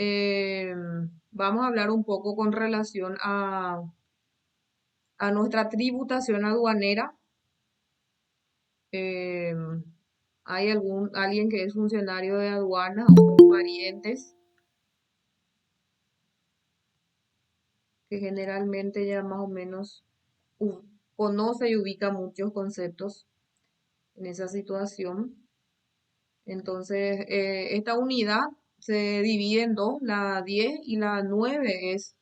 Eh, Vamos a hablar un poco con relación a nuestra tributación aduanera. Eh, ¿Hay alguien que es funcionario de aduana o parientes que generalmente ya más o menos u- conoce y ubica muchos conceptos en esa situación? Entonces, esta unidad se divide en dos, la 10 y la 9 es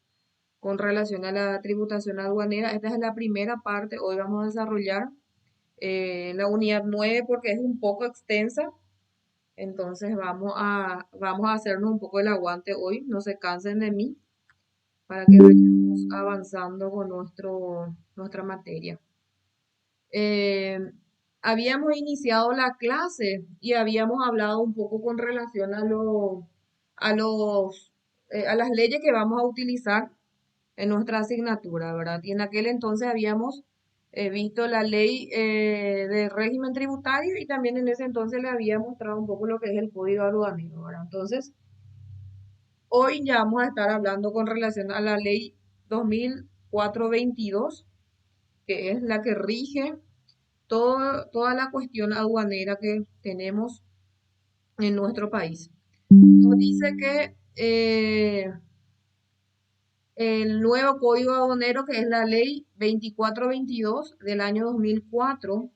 con relación a la tributación aduanera. Esta es la primera parte. Hoy vamos a desarrollar la unidad 9 porque es un poco extensa. Entonces vamos a hacernos un poco el aguante hoy. No se cansen de mí para que vayamos avanzando con nuestra materia. Eh, Habíamos iniciado la clase y habíamos hablado un poco con relación a las leyes que vamos a utilizar en nuestra asignatura, ¿verdad? Y en aquel entonces habíamos visto la ley de régimen tributario y también en ese entonces le había mostrado un poco lo que es el código aduanero, ¿verdad? Entonces, hoy ya vamos a estar hablando con relación a la ley 2004-22, que es la que rige toda la cuestión aduanera que tenemos en nuestro país. Nos dice que el nuevo código aduanero, que es la ley 2422 del año 2004,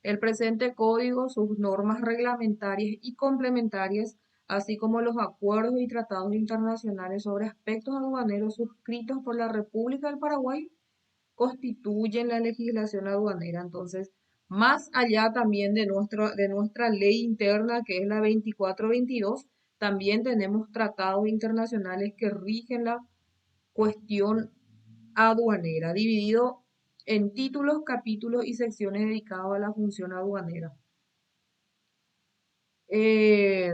el presente código, sus normas reglamentarias y complementarias, así como los acuerdos y tratados internacionales sobre aspectos aduaneros suscritos por la República del Paraguay, constituyen la legislación aduanera. Entonces, más allá también de nuestra ley interna, que es la 2422, también tenemos tratados internacionales que rigen la cuestión aduanera, dividido en títulos, capítulos y secciones dedicados a la función aduanera. Eh,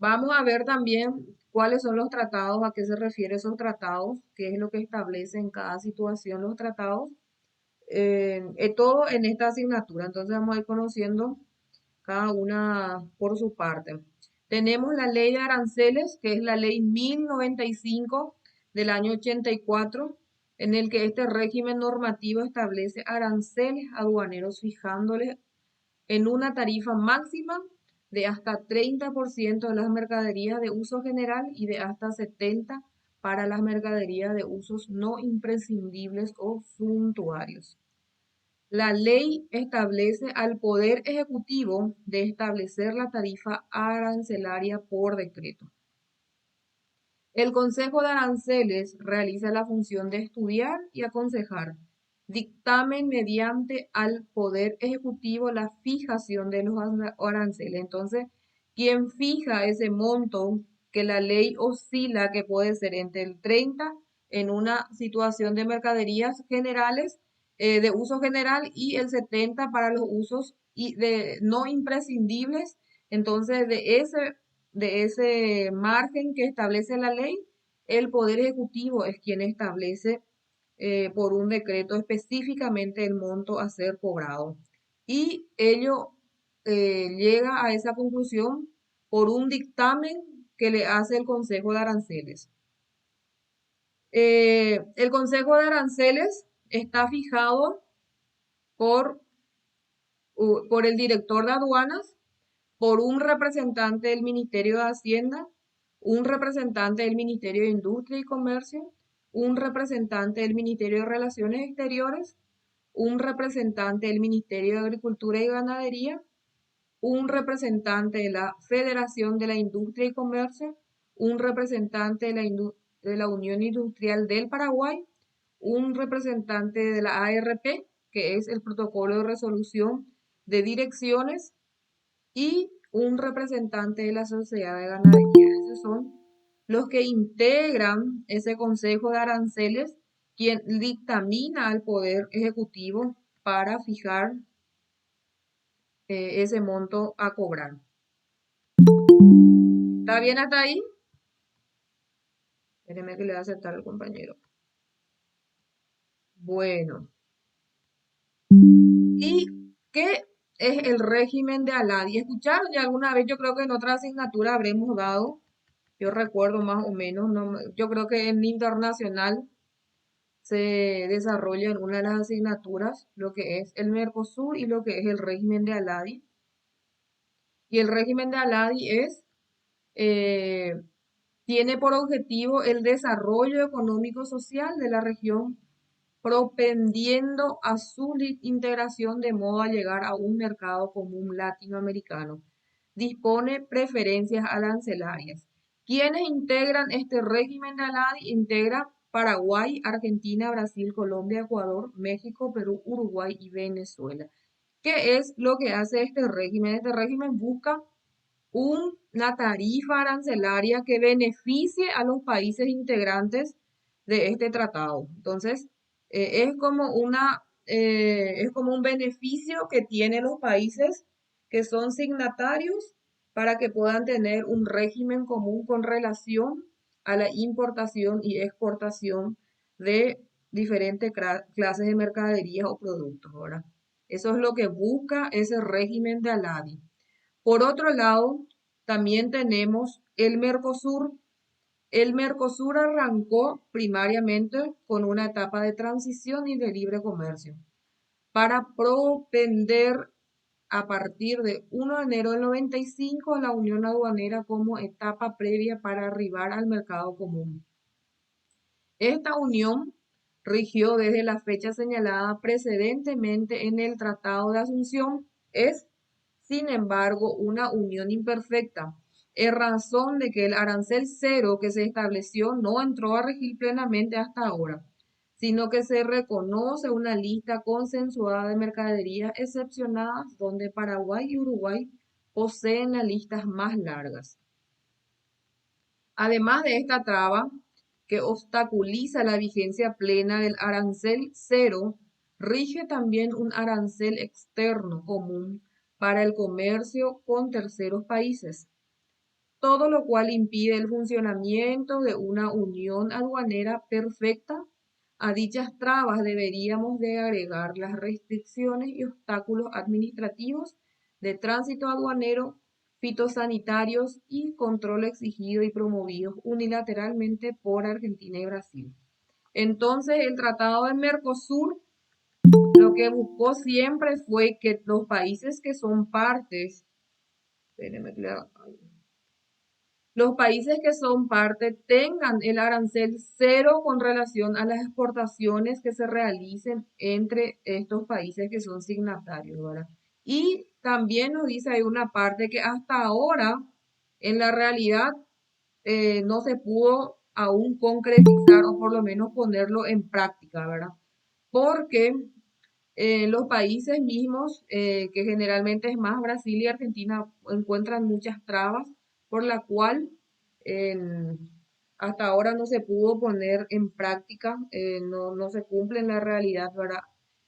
Vamos a ver también cuáles son los tratados, a qué se refieren esos tratados, qué es lo que establece en cada situación los tratados, todo en esta asignatura. Entonces vamos a ir conociendo cada una por su parte. Tenemos la ley de aranceles, que es la ley 1095 del año 84, en el que este régimen normativo establece aranceles aduaneros fijándoles en una tarifa máxima de hasta 30% de las mercaderías de uso general y de hasta 70% para las mercaderías de usos no imprescindibles o suntuarios. La ley establece al Poder Ejecutivo de establecer la tarifa arancelaria por decreto. El Consejo de Aranceles realiza la función de estudiar y aconsejar. Dictamen mediante al Poder Ejecutivo la fijación de los aranceles. Entonces, quien fija ese monto que la ley oscila, que puede ser entre el 30 en una situación de mercaderías generales, de uso general, y el 70 para los usos no imprescindibles. Entonces, de ese margen que establece la ley, el Poder Ejecutivo es quien establece por un decreto específicamente el monto a ser cobrado. Y ello llega a esa conclusión por un dictamen que le hace el Consejo de Aranceles. El Consejo de Aranceles está fijado por, por el director de aduanas, por un representante del Ministerio de Hacienda, un representante del Ministerio de Industria y Comercio, un representante del Ministerio de Relaciones Exteriores, un representante del Ministerio de Agricultura y Ganadería, un representante de la Federación de la Industria y Comercio, un representante de la Unión Industrial del Paraguay, un representante de la ARP, que es el Protocolo de Resolución de Direcciones, y un representante de la Sociedad de Ganadería. Esos son los que integran ese Consejo de Aranceles, quien dictamina al Poder Ejecutivo para fijar ese monto a cobrar. ¿Está bien hasta ahí? Espéreme que le va a aceptar al compañero. Bueno, ¿y qué es el régimen de Aladi? ¿Escucharon ya alguna vez? Yo creo que en otra asignatura habremos dado Yo recuerdo más o menos, yo creo que en internacional se desarrolla en una de las asignaturas lo que es el Mercosur y lo que es el régimen de Aladi. Y el régimen de Aladi eh, tiene por objetivo el desarrollo económico-social de la región, propendiendo a su integración de modo a llegar a un mercado común latinoamericano. Dispone preferencias arancelarias. ¿Quiénes integran este régimen de Aladi? Integra Paraguay, Argentina, Brasil, Colombia, Ecuador, México, Perú, Uruguay y Venezuela. ¿Qué es lo que hace este régimen? Este régimen busca una tarifa arancelaria que beneficie a los países integrantes de este tratado. Entonces, es como un beneficio que tienen los países que son signatarios para que puedan tener un régimen común con relación a la importación y exportación de diferentes clases de mercaderías o productos, ¿verdad? Eso es lo que busca ese régimen de Aladi. Por otro lado, también tenemos el Mercosur. El Mercosur arrancó primariamente con una etapa de transición y de libre comercio para propender a partir de 1 de enero del 95 la unión aduanera como etapa previa para arribar al mercado común. Esta unión rigió desde la fecha señalada precedentemente en el Tratado de Asunción. Es, sin embargo, una unión imperfecta, en razón de que el arancel cero que se estableció no entró a regir plenamente hasta ahora, sino que se reconoce una lista consensuada de mercaderías excepcionadas donde Paraguay y Uruguay poseen las listas más largas. Además de esta traba que obstaculiza la vigencia plena del arancel cero, rige también un arancel externo común para el comercio con terceros países, todo lo cual impide el funcionamiento de una unión aduanera perfecta. A dichas trabas deberíamos de agregar las restricciones y obstáculos administrativos de tránsito aduanero, fitosanitarios y control exigido y promovidos unilateralmente por Argentina y Brasil. Entonces, el Tratado de Mercosur lo que buscó siempre fue que los países que son partes, espérenme que los países que son parte tengan el arancel cero con relación a las exportaciones que se realicen entre estos países que son signatarios, ¿verdad? Y también nos dice hay una parte que hasta ahora, en la realidad, no se pudo aún concretizar o por lo menos ponerlo en práctica, ¿verdad? Porque los países mismos, que generalmente es más Brasil y Argentina, encuentran muchas trabas por la cual en- hasta ahora no se pudo poner en práctica, no se cumple en la realidad, ¿verdad?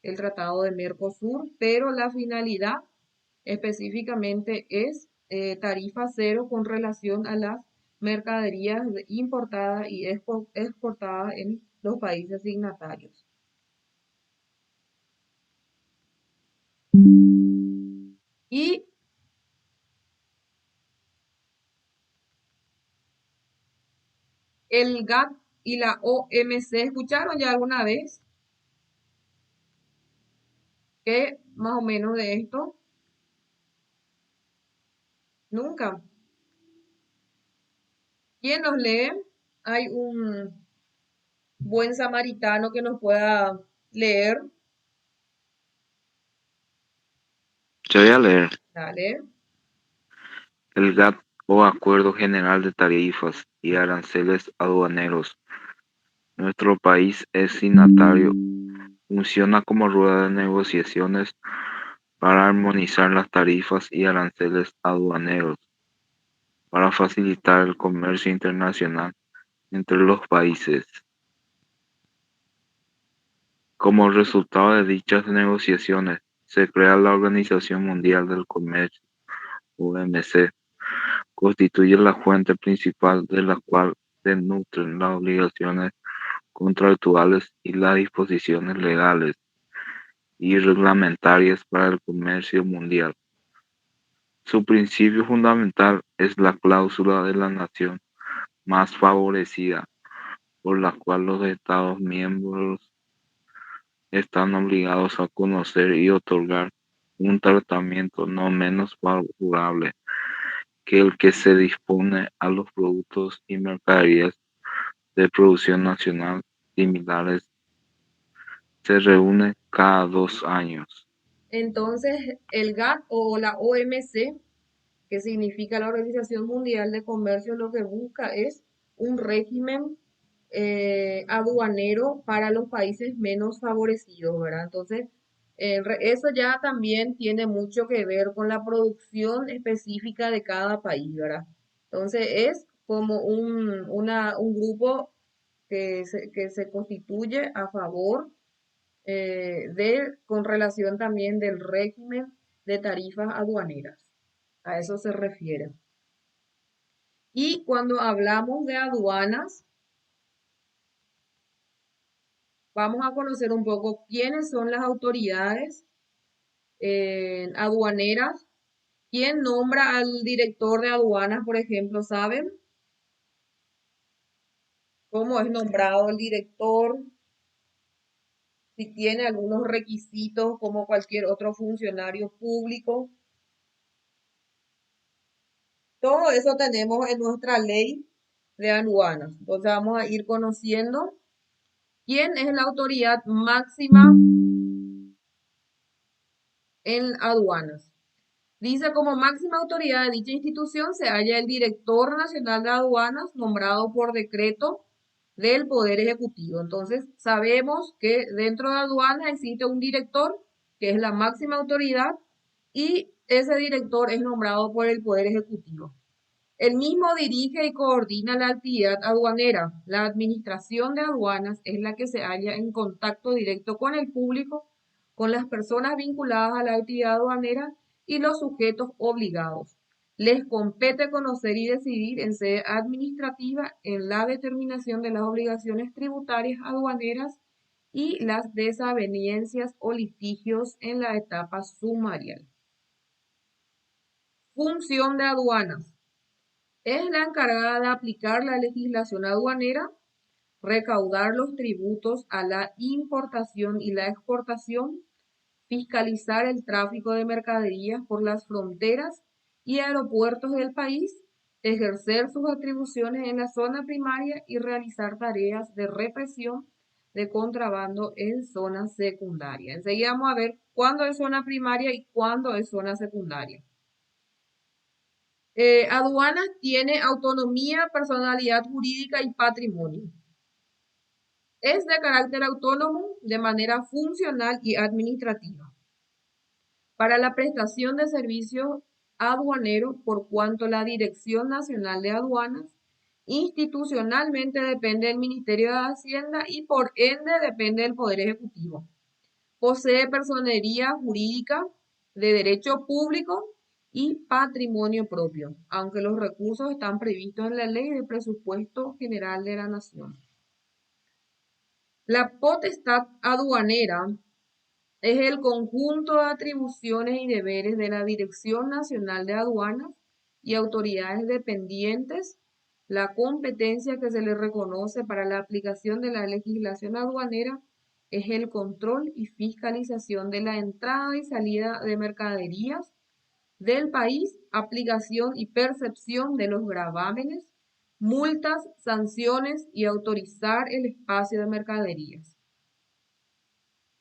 El Tratado de Mercosur, pero la finalidad específicamente es tarifa cero con relación a las mercaderías importadas y exportadas en los países signatarios. Y el GATT y la OMC, ¿escucharon ya alguna vez que más o menos de esto? Nunca. ¿Quién nos lee? Hay un buen samaritano que nos pueda leer. Yo voy a leer Dale. el GATT o Acuerdo General de Tarifas y Aranceles Aduaneros. Nuestro país es signatario, funciona como rueda de negociaciones para armonizar las tarifas y aranceles aduaneros, para facilitar el comercio internacional entre los países. Como resultado de dichas negociaciones, se crea la Organización Mundial del Comercio, OMC, constituye la fuente principal de la cual se nutren las obligaciones contractuales y las disposiciones legales y reglamentarias para el comercio mundial. Su principio fundamental es la cláusula de la nación, más favorecida, por la cual los Estados miembros están obligados a conocer y otorgar un tratamiento no menos favorable que el que se dispone a los productos y mercaderías de producción nacional similares. Se reúne cada 2 años. Entonces, el GATT o la OMC, que significa la Organización Mundial de Comercio, lo que busca es un régimen aduanero para los países menos favorecidos, ¿verdad? Entonces, eso ya también tiene mucho que ver con la producción específica de cada país, ¿verdad? Entonces, es como un grupo que se constituye a favor con relación también del régimen de tarifas aduaneras. A eso se refiere. Y cuando hablamos de aduanas, vamos a conocer un poco quiénes son las autoridades aduaneras, quién nombra al director de aduanas, por ejemplo, ¿saben cómo es nombrado el director? Si tiene algunos requisitos como cualquier otro funcionario público. Todo eso tenemos en nuestra ley de aduanas. Entonces vamos a ir conociendo quién es la autoridad máxima en aduanas. Dice, como máxima autoridad de dicha institución se halla el director nacional de aduanas nombrado por decreto del Poder Ejecutivo. Entonces, sabemos que dentro de aduanas existe un director que es la máxima autoridad y ese director es nombrado por el Poder Ejecutivo. El mismo dirige y coordina la actividad aduanera. La administración de aduanas es la que se halla en contacto directo con el público, con las personas vinculadas a la actividad aduanera y los sujetos obligados. Les compete conocer y decidir en sede administrativa en la determinación de las obligaciones tributarias aduaneras y las desavenencias o litigios en la etapa sumarial. Función de aduanas. Es la encargada de aplicar la legislación aduanera, recaudar los tributos a la importación y la exportación, fiscalizar el tráfico de mercaderías por las fronteras y aeropuertos del país, ejercer sus atribuciones en la zona primaria y realizar tareas de represión de contrabando en zona secundaria. Enseguida vamos a ver cuándo es zona primaria y cuándo es zona secundaria. Aduanas tiene autonomía, personalidad jurídica y patrimonio. Es de carácter autónomo de manera funcional y administrativa. Para la prestación de servicios aduaneros, por cuanto la Dirección Nacional de Aduanas institucionalmente depende del Ministerio de Hacienda y por ende depende del Poder Ejecutivo. Posee personería jurídica de derecho público y patrimonio propio, aunque los recursos están previstos en la Ley de Presupuesto General de la Nación. La potestad aduanera es el conjunto de atribuciones y deberes de la Dirección Nacional de Aduanas y autoridades dependientes, la competencia que se le reconoce para la aplicación de la legislación aduanera es el control y fiscalización de la entrada y salida de mercaderías del país, aplicación y percepción de los gravámenes, multas, sanciones y autorizar el espacio de mercaderías.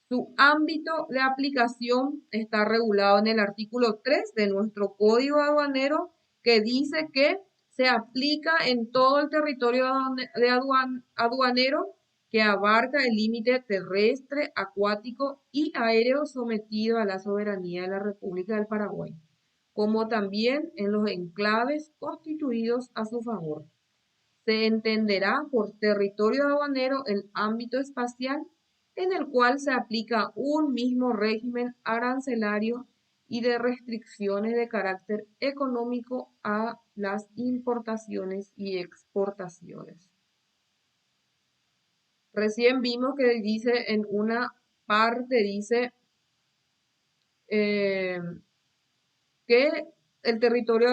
Su ámbito de aplicación está regulado en el artículo 3 de nuestro Código Aduanero, que dice que se aplica en todo el territorio aduanero que abarca el límite terrestre, acuático y aéreo sometido a la soberanía de la República del Paraguay, como también en los enclaves constituidos a su favor. Se entenderá por territorio aduanero el ámbito espacial en el cual se aplica un mismo régimen arancelario y de restricciones de carácter económico a las importaciones y exportaciones. Recién vimos que dice en una parte, dice eh, que el territorio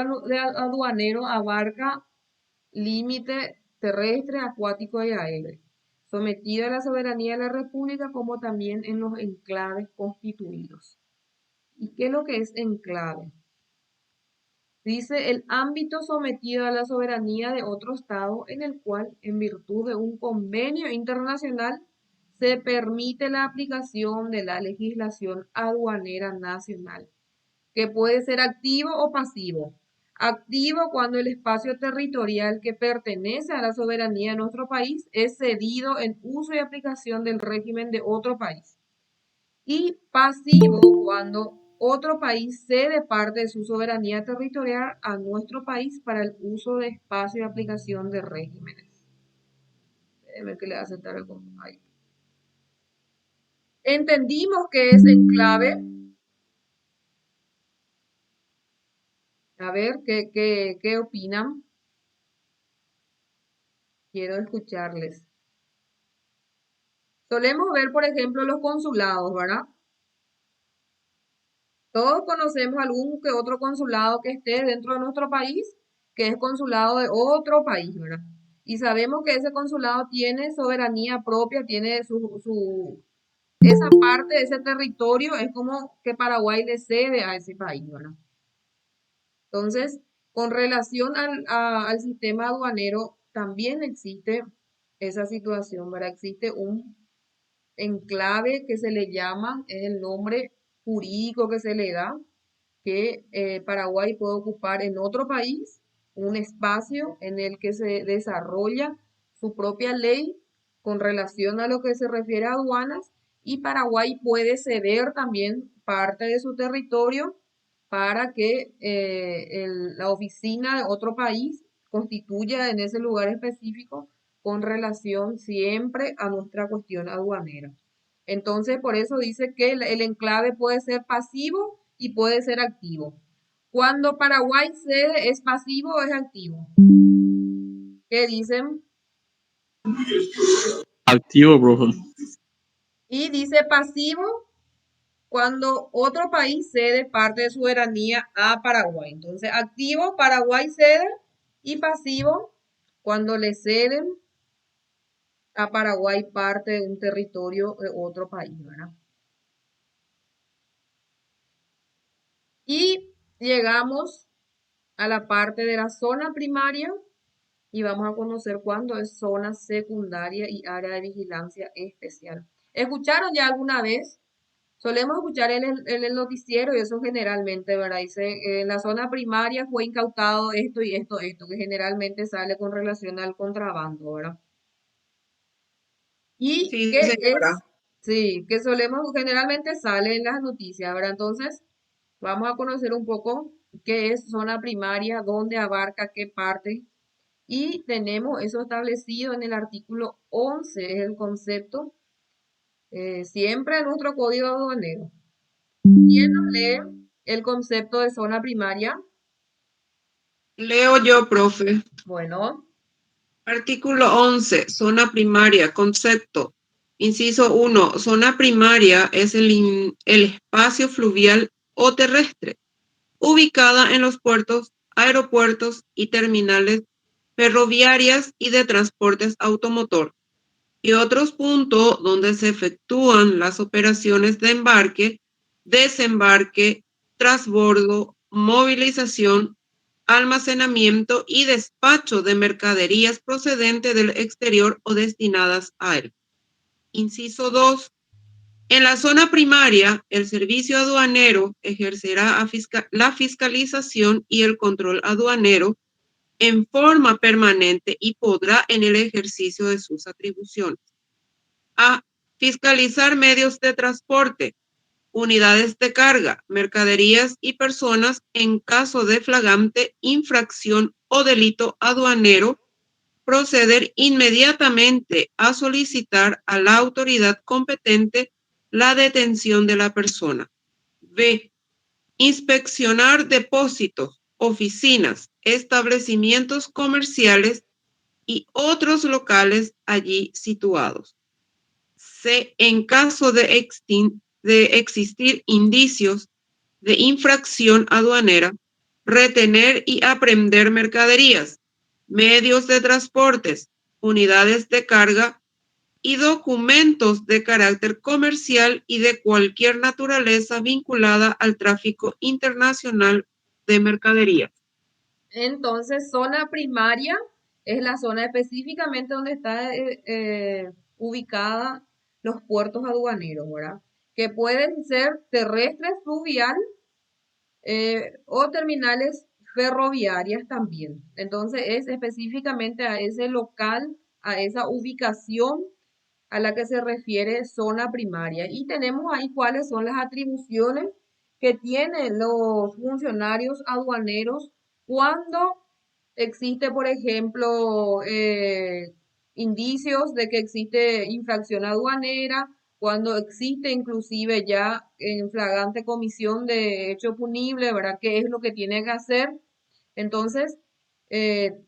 aduanero abarca límite terrestre, acuático y aéreo, sometida a la soberanía de la República como también en los enclaves constituidos. ¿Y qué es lo que es enclave? Dice el ámbito sometido a la soberanía de otro Estado en el cual, en virtud de un convenio internacional, se permite la aplicación de la legislación aduanera nacional, que puede ser activo o pasivo. Activo cuando el espacio territorial que pertenece a la soberanía de nuestro país es cedido en uso y aplicación del régimen de otro país. Y pasivo cuando otro país cede parte de su soberanía territorial a nuestro país para el uso de espacio y aplicación de regímenes. Déjeme que le aceptar el ahí. Entendimos que es enclave. A ver, ¿qué opinan? Quiero escucharles. Solemos ver, por ejemplo, los consulados, ¿verdad? Todos conocemos algún que otro consulado que esté dentro de nuestro país, que es consulado de otro país, ¿verdad? Y sabemos que ese consulado tiene soberanía propia, tiene esa parte de ese territorio, es como que Paraguay le cede a ese país, ¿verdad? Entonces, con relación al sistema aduanero, también existe esa situación, ¿verdad? Existe un enclave que se le llama, es el nombre jurídico que se le da, que Paraguay puede ocupar en otro país un espacio en el que se desarrolla su propia ley con relación a lo que se refiere a aduanas y Paraguay puede ceder también parte de su territorio para que la oficina de otro país constituya en ese lugar específico con relación siempre a nuestra cuestión aduanera. Entonces, por eso dice que el enclave puede ser pasivo y puede ser activo. Cuando Paraguay cede, ¿es pasivo o es activo? ¿Qué dicen? Activo, profe. Y dice pasivo cuando otro país cede parte de su soberanía a Paraguay. Entonces, activo, Paraguay cede y pasivo cuando le ceden a Paraguay parte de un territorio de otro país, ¿verdad? Y llegamos a la parte de la zona primaria y vamos a conocer cuándo es zona secundaria y área de vigilancia especial. ¿Escucharon ya alguna vez? Solemos escuchar en el noticiero y eso generalmente, ¿verdad? Dice, en la zona primaria fue incautado esto y esto, que generalmente sale con relación al contrabando, ¿verdad? Y Sí, qué señora. es, sí, que solemos, generalmente sale en las noticias, ¿verdad? Entonces, vamos a conocer un poco qué es zona primaria, dónde abarca qué parte. Y tenemos eso establecido en el artículo 11, es el concepto, siempre en nuestro código aduanero. ¿Quién nos lee el concepto de zona primaria? Leo yo, profe. Bueno, Artículo 11. Zona primaria. Concepto. Inciso 1. Zona primaria es el espacio fluvial o terrestre, ubicada en los puertos, aeropuertos y terminales ferroviarias y de transportes automotor, y otros puntos donde se efectúan las operaciones de embarque, desembarque, transbordo, movilización, almacenamiento y despacho de mercaderías procedentes del exterior o destinadas a él. Inciso 2. En la zona primaria, el servicio aduanero ejercerá la fiscalización y el control aduanero en forma permanente y podrá en el ejercicio de sus atribuciones. A. Fiscalizar medios de transporte, unidades de carga, mercaderías y personas en caso de flagrante infracción o delito aduanero, proceder inmediatamente a solicitar a la autoridad competente la detención de la persona. B. Inspeccionar depósitos, oficinas, establecimientos comerciales y otros locales allí situados. C. En caso de existir indicios de infracción aduanera, retener y apreender mercaderías, medios de transportes, unidades de carga y documentos de carácter comercial y de cualquier naturaleza vinculada al tráfico internacional de mercaderías. Entonces, zona primaria es la zona específicamente donde está ubicada los puertos aduaneros, ¿verdad? Que pueden ser terrestres, fluvial o terminales ferroviarias también. Entonces, es específicamente a ese local, a esa ubicación a la que se refiere zona primaria. Y tenemos ahí cuáles son las atribuciones que tienen los funcionarios aduaneros cuando existe, por ejemplo, indicios de que existe infracción aduanera, cuando existe inclusive ya en flagrante comisión de hecho punible, ¿verdad? ¿Qué es lo que tiene que hacer? Entonces, eh,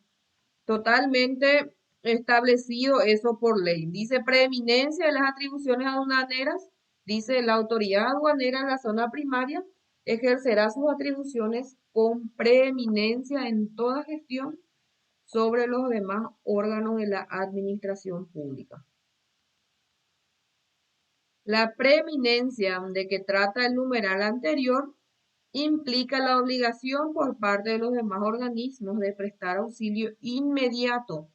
totalmente establecido eso por ley. Dice preeminencia de las atribuciones aduaneras, dice la autoridad aduanera en la zona primaria ejercerá sus atribuciones con preeminencia en toda gestión sobre los demás órganos de la administración pública. La preeminencia de que trata el numeral anterior implica la obligación por parte de los demás organismos de prestar auxilio inmediato,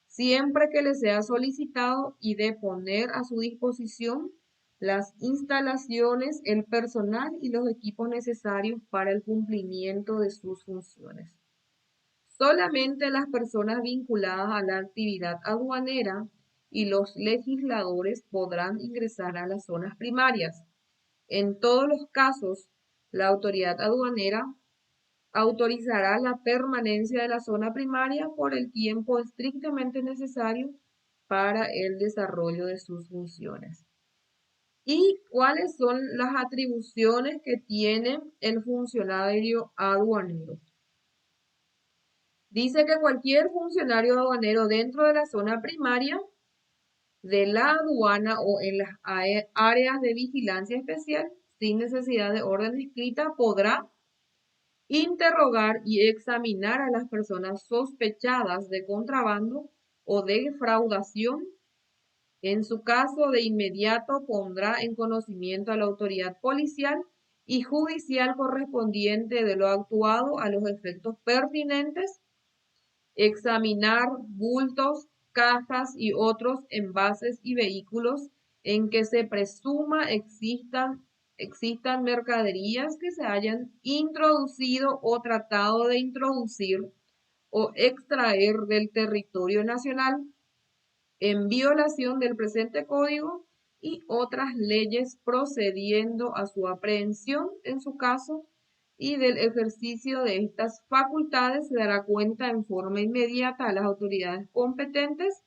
siempre que les sea solicitado, y de poner a su disposición las instalaciones, el personal y los equipos necesarios para el cumplimiento de sus funciones. Solamente las personas vinculadas a la actividad aduanera y los legisladores podrán ingresar a las zonas primarias. En todos los casos, la autoridad aduanera autorizará la permanencia de la zona primaria por el tiempo estrictamente necesario para el desarrollo de sus funciones. ¿Y cuáles son las atribuciones que tiene el funcionario aduanero? Dice que cualquier funcionario aduanero dentro de la zona primaria de la aduana o en las áreas de vigilancia especial, sin necesidad de orden escrita, podrá interrogar y examinar a las personas sospechadas de contrabando o de defraudación. En su caso, de inmediato pondrá en conocimiento a la autoridad policial y judicial correspondiente de lo actuado a los efectos pertinentes, examinar bultos, cajas y otros envases y vehículos en que se presuma existan mercaderías que se hayan introducido o tratado de introducir o extraer del territorio nacional en violación del presente código y otras leyes, procediendo a su aprehensión en su caso, y del ejercicio de estas facultades se dará cuenta en forma inmediata a las autoridades competentes,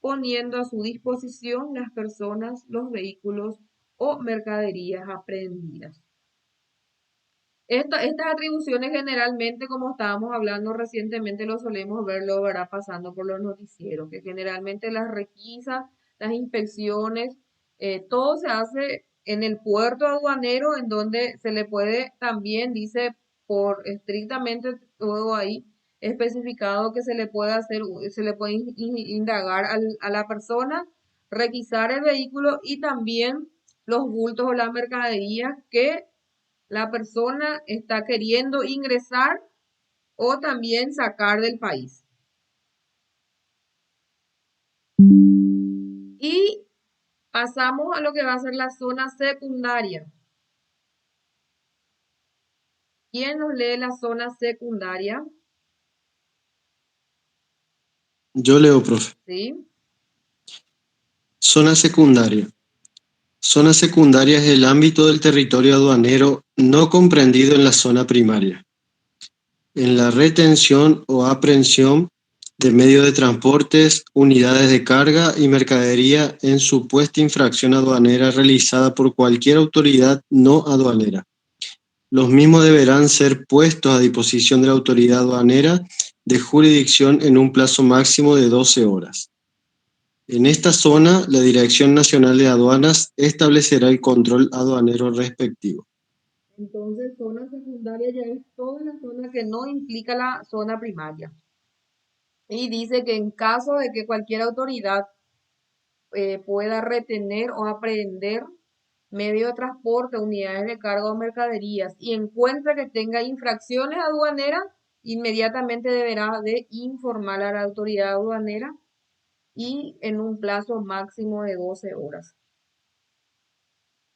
poniendo a su disposición las personas, los vehículos o mercaderías aprehendidas. Estas atribuciones generalmente, como estábamos hablando recientemente, lo solemos ver, lo verá pasando por los noticieros, que generalmente las requisas, las inspecciones, todo se hace en el puerto aduanero, en donde se le puede también, dice, por estrictamente todo ahí especificado que se le puede hacer, se le puede indagar a la persona, requisar el vehículo y también los bultos o la mercadería que la persona está queriendo ingresar o también sacar del país. Y pasamos a lo que va a ser la zona secundaria. ¿Quién nos lee la zona secundaria? Yo leo, profe. ¿Sí? Zona secundaria. Zona secundaria es el ámbito del territorio aduanero no comprendido en la zona primaria, en la retención o aprehensión de medios de transportes, unidades de carga y mercadería en supuesta infracción aduanera realizada por cualquier autoridad no aduanera. Los mismos deberán ser puestos a disposición de la autoridad aduanera de jurisdicción en un plazo máximo de 12 horas. En esta zona, la Dirección Nacional de Aduanas establecerá el control aduanero respectivo. Entonces, zona secundaria ya es toda la zona que no implica la zona primaria. Y dice que en caso de que cualquier autoridad pueda retener o apreender medio de transporte, unidades de carga o mercaderías y encuentre que tenga infracciones aduaneras, inmediatamente deberá de informar a la autoridad aduanera y en un plazo máximo de 12 horas.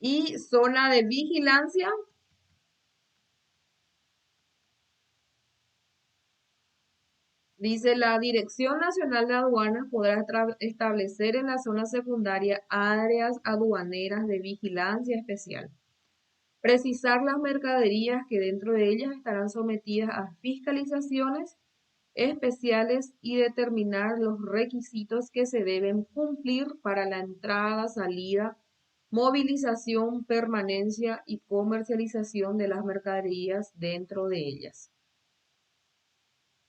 Y zona de vigilancia. Dice, la Dirección Nacional de Aduanas podrá establecer en la zona secundaria áreas aduaneras de vigilancia especial. Precisar las mercaderías que dentro de ellas estarán sometidas a fiscalizaciones especiales y determinar los requisitos que se deben cumplir para la entrada, salida, movilización, permanencia y comercialización de las mercaderías dentro de ellas.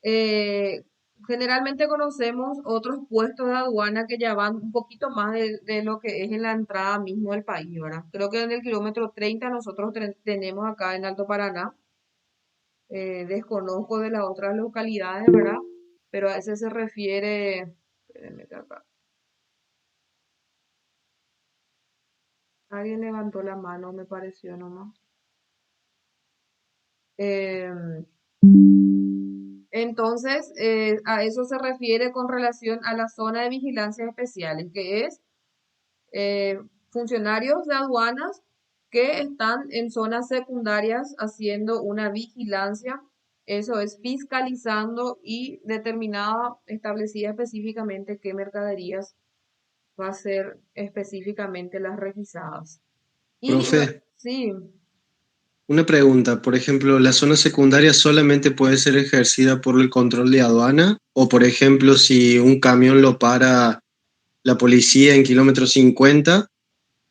Eh, Generalmente conocemos otros puestos de aduana que ya van un poquito más de lo que es en la entrada mismo del país, ¿verdad? Creo que en el kilómetro 30 nosotros tenemos acá en Alto Paraná. Desconozco de las otras localidades, ¿verdad? Pero a ese se refiere. Espérenme que acá. Alguien levantó la mano, me pareció nomás. Em, Entonces, a eso se refiere con relación a la zona de vigilancia especiales, que es funcionarios de aduanas que están en zonas secundarias haciendo una vigilancia, eso es fiscalizando y determinada, establecida específicamente qué mercaderías va a ser específicamente las requisadas. Y Profe, sí, una pregunta. Por ejemplo, ¿la zona secundaria solamente puede ser ejercida por el control de aduana? O, por ejemplo, si un camión lo para la policía en kilómetro 50,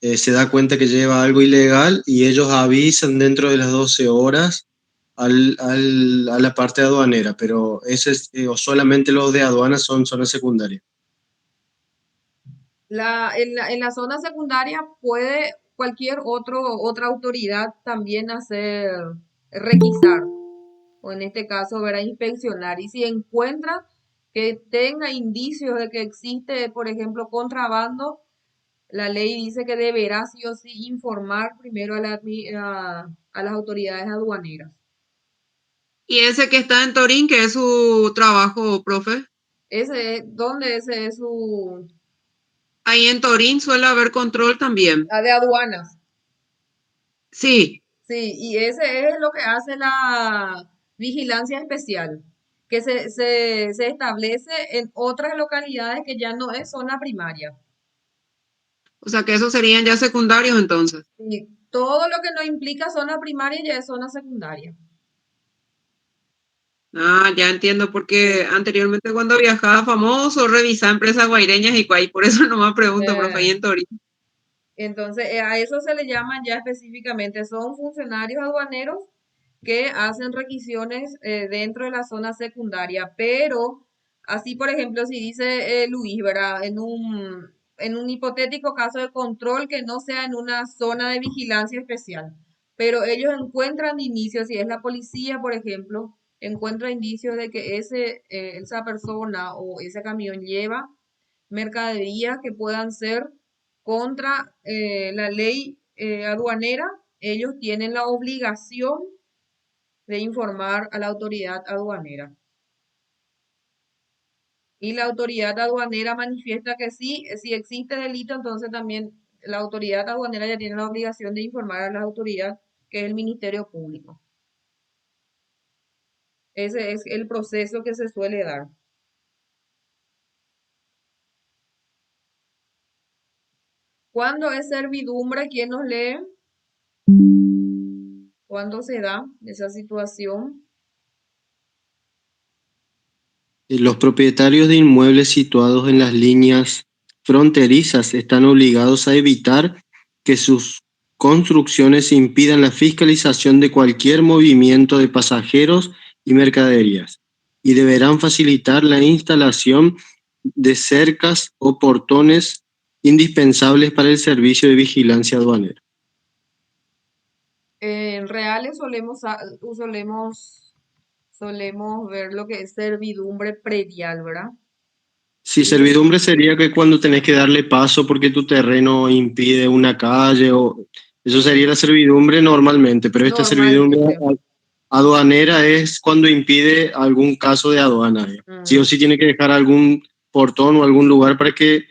se da cuenta que lleva algo ilegal y ellos avisan dentro de las 12 horas a la parte aduanera, pero ese es, o solamente los de aduana son zona secundaria. en la zona secundaria puede otra autoridad también hacer, requisar, o en este caso, verá, inspeccionar. Y si encuentra que tenga indicios de que existe, por ejemplo, contrabando, la ley dice que deberá sí o sí informar primero a las autoridades aduaneras. Y ese que está en Torín, que es su trabajo, profe. Ese es su, Ahí en Torín suele haber control también. de aduanas. Sí, Sí, y ese es lo que hace la vigilancia especial, que se establece en otras localidades que ya no es zona primaria. o sea que esos serían ya secundarios entonces. Y todo lo que no implica zona primaria ya es zona secundaria. Ah, ya entiendo, porque anteriormente cuando viajaba famoso, revisaba empresas guaireñas y cuay, por eso nomás pregunto, profe, ahí Eh, en Torín. entonces, a eso se le llaman ya específicamente, son funcionarios aduaneros que hacen requisiciones dentro de la zona secundaria, pero así, por ejemplo, si dice Luis, ¿verdad? En un hipotético caso de control que no sea en una zona de vigilancia especial, pero ellos encuentran indicios, si es la policía, por ejemplo, encuentra indicios de que esa persona o ese camión lleva mercaderías que puedan ser contra la ley aduanera, ellos tienen la obligación de informar a la autoridad aduanera. Y la autoridad aduanera manifiesta que sí, si existe delito, entonces también la autoridad aduanera ya tiene la obligación de informar a la autoridad, que es el Ministerio Público. Ese es el proceso que se suele dar. ¿Cuándo es servidumbre? ¿Quién nos lee? ¿Cuándo se da esa situación? Los propietarios de inmuebles situados en las líneas fronterizas están obligados a evitar que sus construcciones impidan la fiscalización de cualquier movimiento de pasajeros y mercaderías, y deberán facilitar la instalación de cercas o portones indispensables para el servicio de vigilancia aduanera. En reales solemos solemos ver lo que es servidumbre predial, ¿verdad? Sí, Y servidumbre sería que cuando tenés que darle paso porque tu terreno impide una calle o eso sería sí, la servidumbre normalmente, pero esta servidumbre normalmente. aduanera es cuando impide algún caso de aduana. Sí o Mm, sí tiene que dejar algún portón o algún lugar para que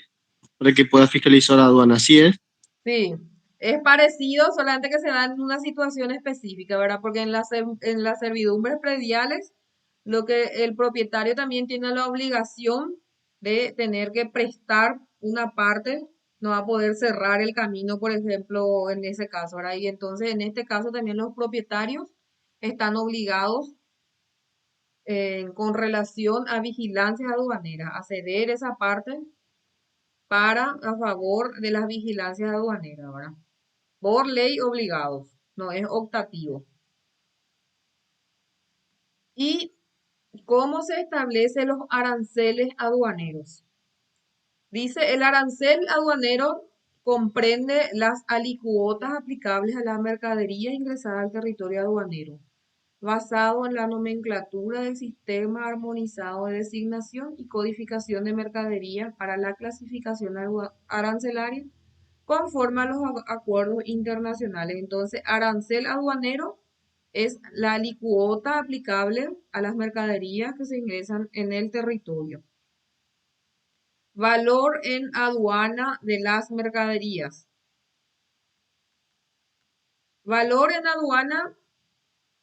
pueda fiscalizar la aduana. Así es. sí, es parecido, solamente que se da en una situación específica, ¿verdad? Porque en las servidumbres prediales, lo que el propietario también tiene la obligación de tener que prestar una parte, no va a poder cerrar el camino, por ejemplo, en ese caso, ¿verdad? Y entonces, en este caso, también los propietarios están obligados con relación a vigilancias aduaneras, a ceder esa parte para a favor de las vigilancias aduaneras, ¿verdad? Por ley obligados, no es optativo. ¿Y cómo se establecen los aranceles aduaneros? Dice, el arancel aduanero comprende las alicuotas aplicables a la mercadería ingresada al territorio aduanero, basado en la nomenclatura del sistema armonizado de designación y codificación de mercaderías para la clasificación arancelaria conforme a los acuerdos internacionales. Entonces, arancel aduanero es la alicuota aplicable a las mercaderías que se ingresan en el territorio. Valor en aduana de las mercaderías. Valor en aduana,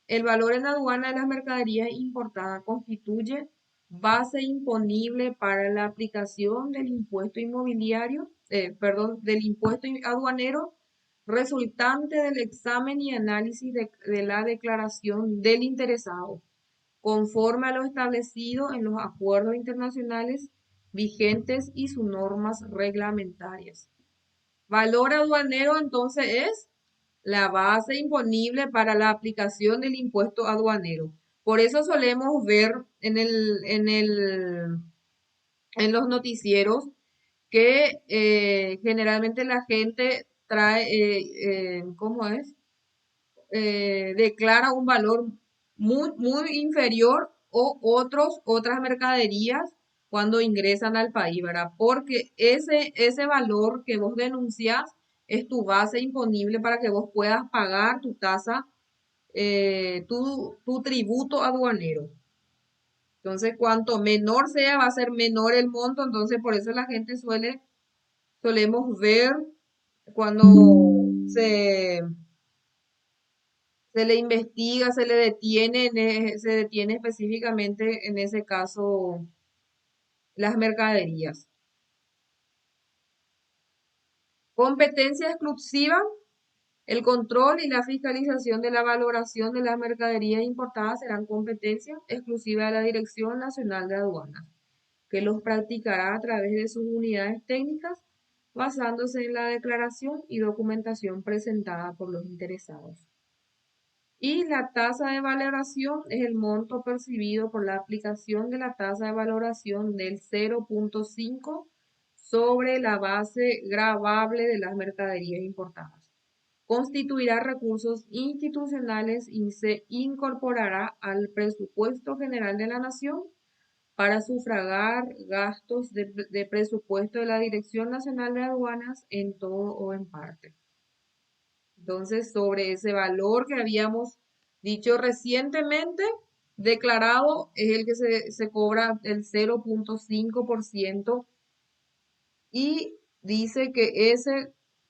el valor en aduana de las mercaderías importadas constituye base imponible para la aplicación del impuesto inmobiliario, del impuesto aduanero resultante del examen y análisis de la declaración del interesado, conforme a lo establecido en los acuerdos internacionales vigentes y sus normas reglamentarias. Valor aduanero entonces es la base imponible para la aplicación del impuesto aduanero. Por eso solemos ver en los noticieros que generalmente la gente trae, ¿cómo es? Declara un valor muy inferior o otras mercaderías cuando ingresan al país, ¿verdad? Porque ese valor que vos denuncias es tu base imponible para que vos puedas pagar tu tasa, tu tributo aduanero. Entonces, cuanto menor sea, va a ser menor el monto. Entonces, por eso la gente solemos ver cuando se le investiga, se le detiene, se detiene específicamente en ese caso las mercaderías. Competencia exclusiva, el control y la fiscalización de la valoración de las mercaderías importadas serán competencia exclusiva de la Dirección Nacional de Aduanas, que los practicará a través de sus unidades técnicas, basándose en la declaración y documentación presentada por los interesados. Y la tasa de valoración es el monto percibido por la aplicación de la tasa de valoración del 0.5 sobre la base gravable de las mercaderías importadas. Constituirá recursos institucionales y se incorporará al presupuesto general de la Nación para sufragar gastos de presupuesto de la Dirección Nacional de Aduanas en todo o en parte. Entonces, sobre ese valor que habíamos dicho recientemente, declarado es el que se cobra el 0.5% y dice que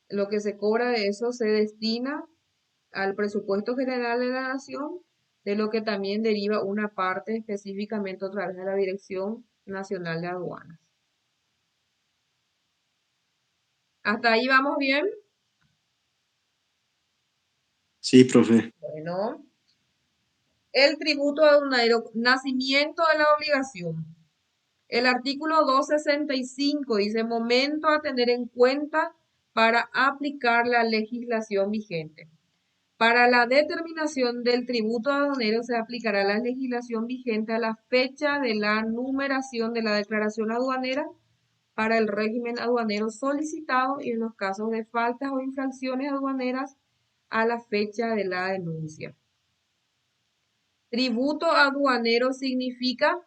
lo que se cobra de eso se destina al presupuesto general de la nación, de lo que también deriva una parte específicamente a través de la Dirección Nacional de Aduanas. ¿Hasta ahí vamos bien? Sí, profe. Bueno, el tributo aduanero, nacimiento de la obligación. El artículo 265 dice momento a tener en cuenta para aplicar la legislación vigente. Para la determinación del tributo aduanero se aplicará la legislación vigente a la fecha de la numeración de la declaración aduanera para el régimen aduanero solicitado y en los casos de faltas o infracciones aduaneras a la fecha de la denuncia. Tributo aduanero significa,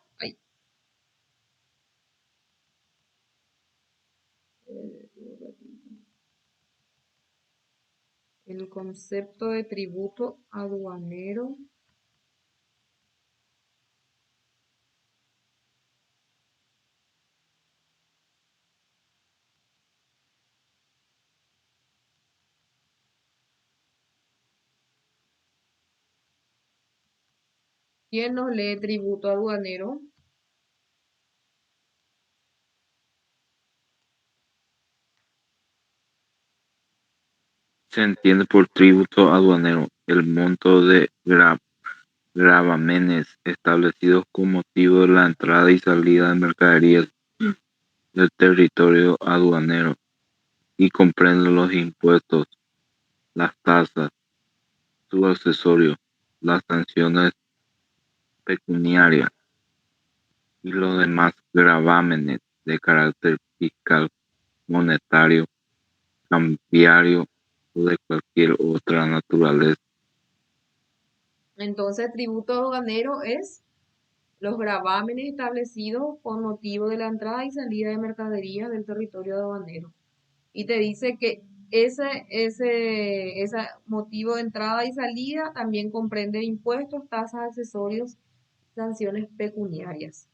el concepto de tributo aduanero ¿quién nos lee tributo aduanero? Se entiende por tributo aduanero el monto de gravámenes establecidos con motivo de la entrada y salida de mercaderías del territorio aduanero y comprende los impuestos, las tasas, sus accesorios, las sanciones pecuniarias y los demás gravámenes de carácter fiscal, monetario, cambiario o de cualquier otra naturaleza. Entonces, tributo aduanero es los gravámenes establecidos con motivo de la entrada y salida de mercaderías del territorio aduanero. Y te dice que ese motivo de entrada y salida también comprende impuestos, tasas, accesorios, sanciones pecuniarias.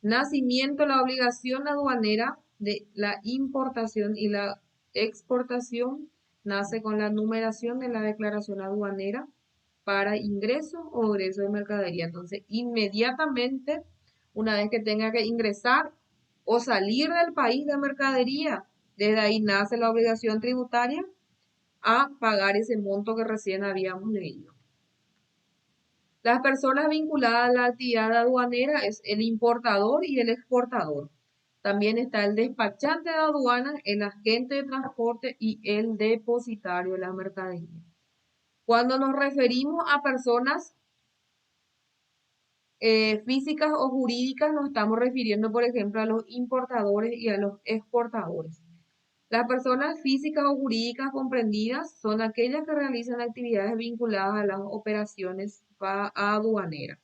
Nacimiento, la obligación aduanera de la importación y la exportación nace con la numeración de la declaración aduanera para ingreso o egreso de mercadería. Entonces, inmediatamente, una vez que tenga que ingresar o salir del país de mercadería, desde ahí nace la obligación tributaria a pagar ese monto que recién habíamos leído. Las personas vinculadas a la actividad aduanera es el importador y el exportador. También está el despachante de aduanas, el agente de transporte y el depositario de la mercadería. Cuando nos referimos a personas físicas o jurídicas, nos estamos refiriendo, por ejemplo, a los importadores y a los exportadores. Las personas físicas o jurídicas comprendidas son aquellas que realizan actividades vinculadas a las operaciones aduaneras.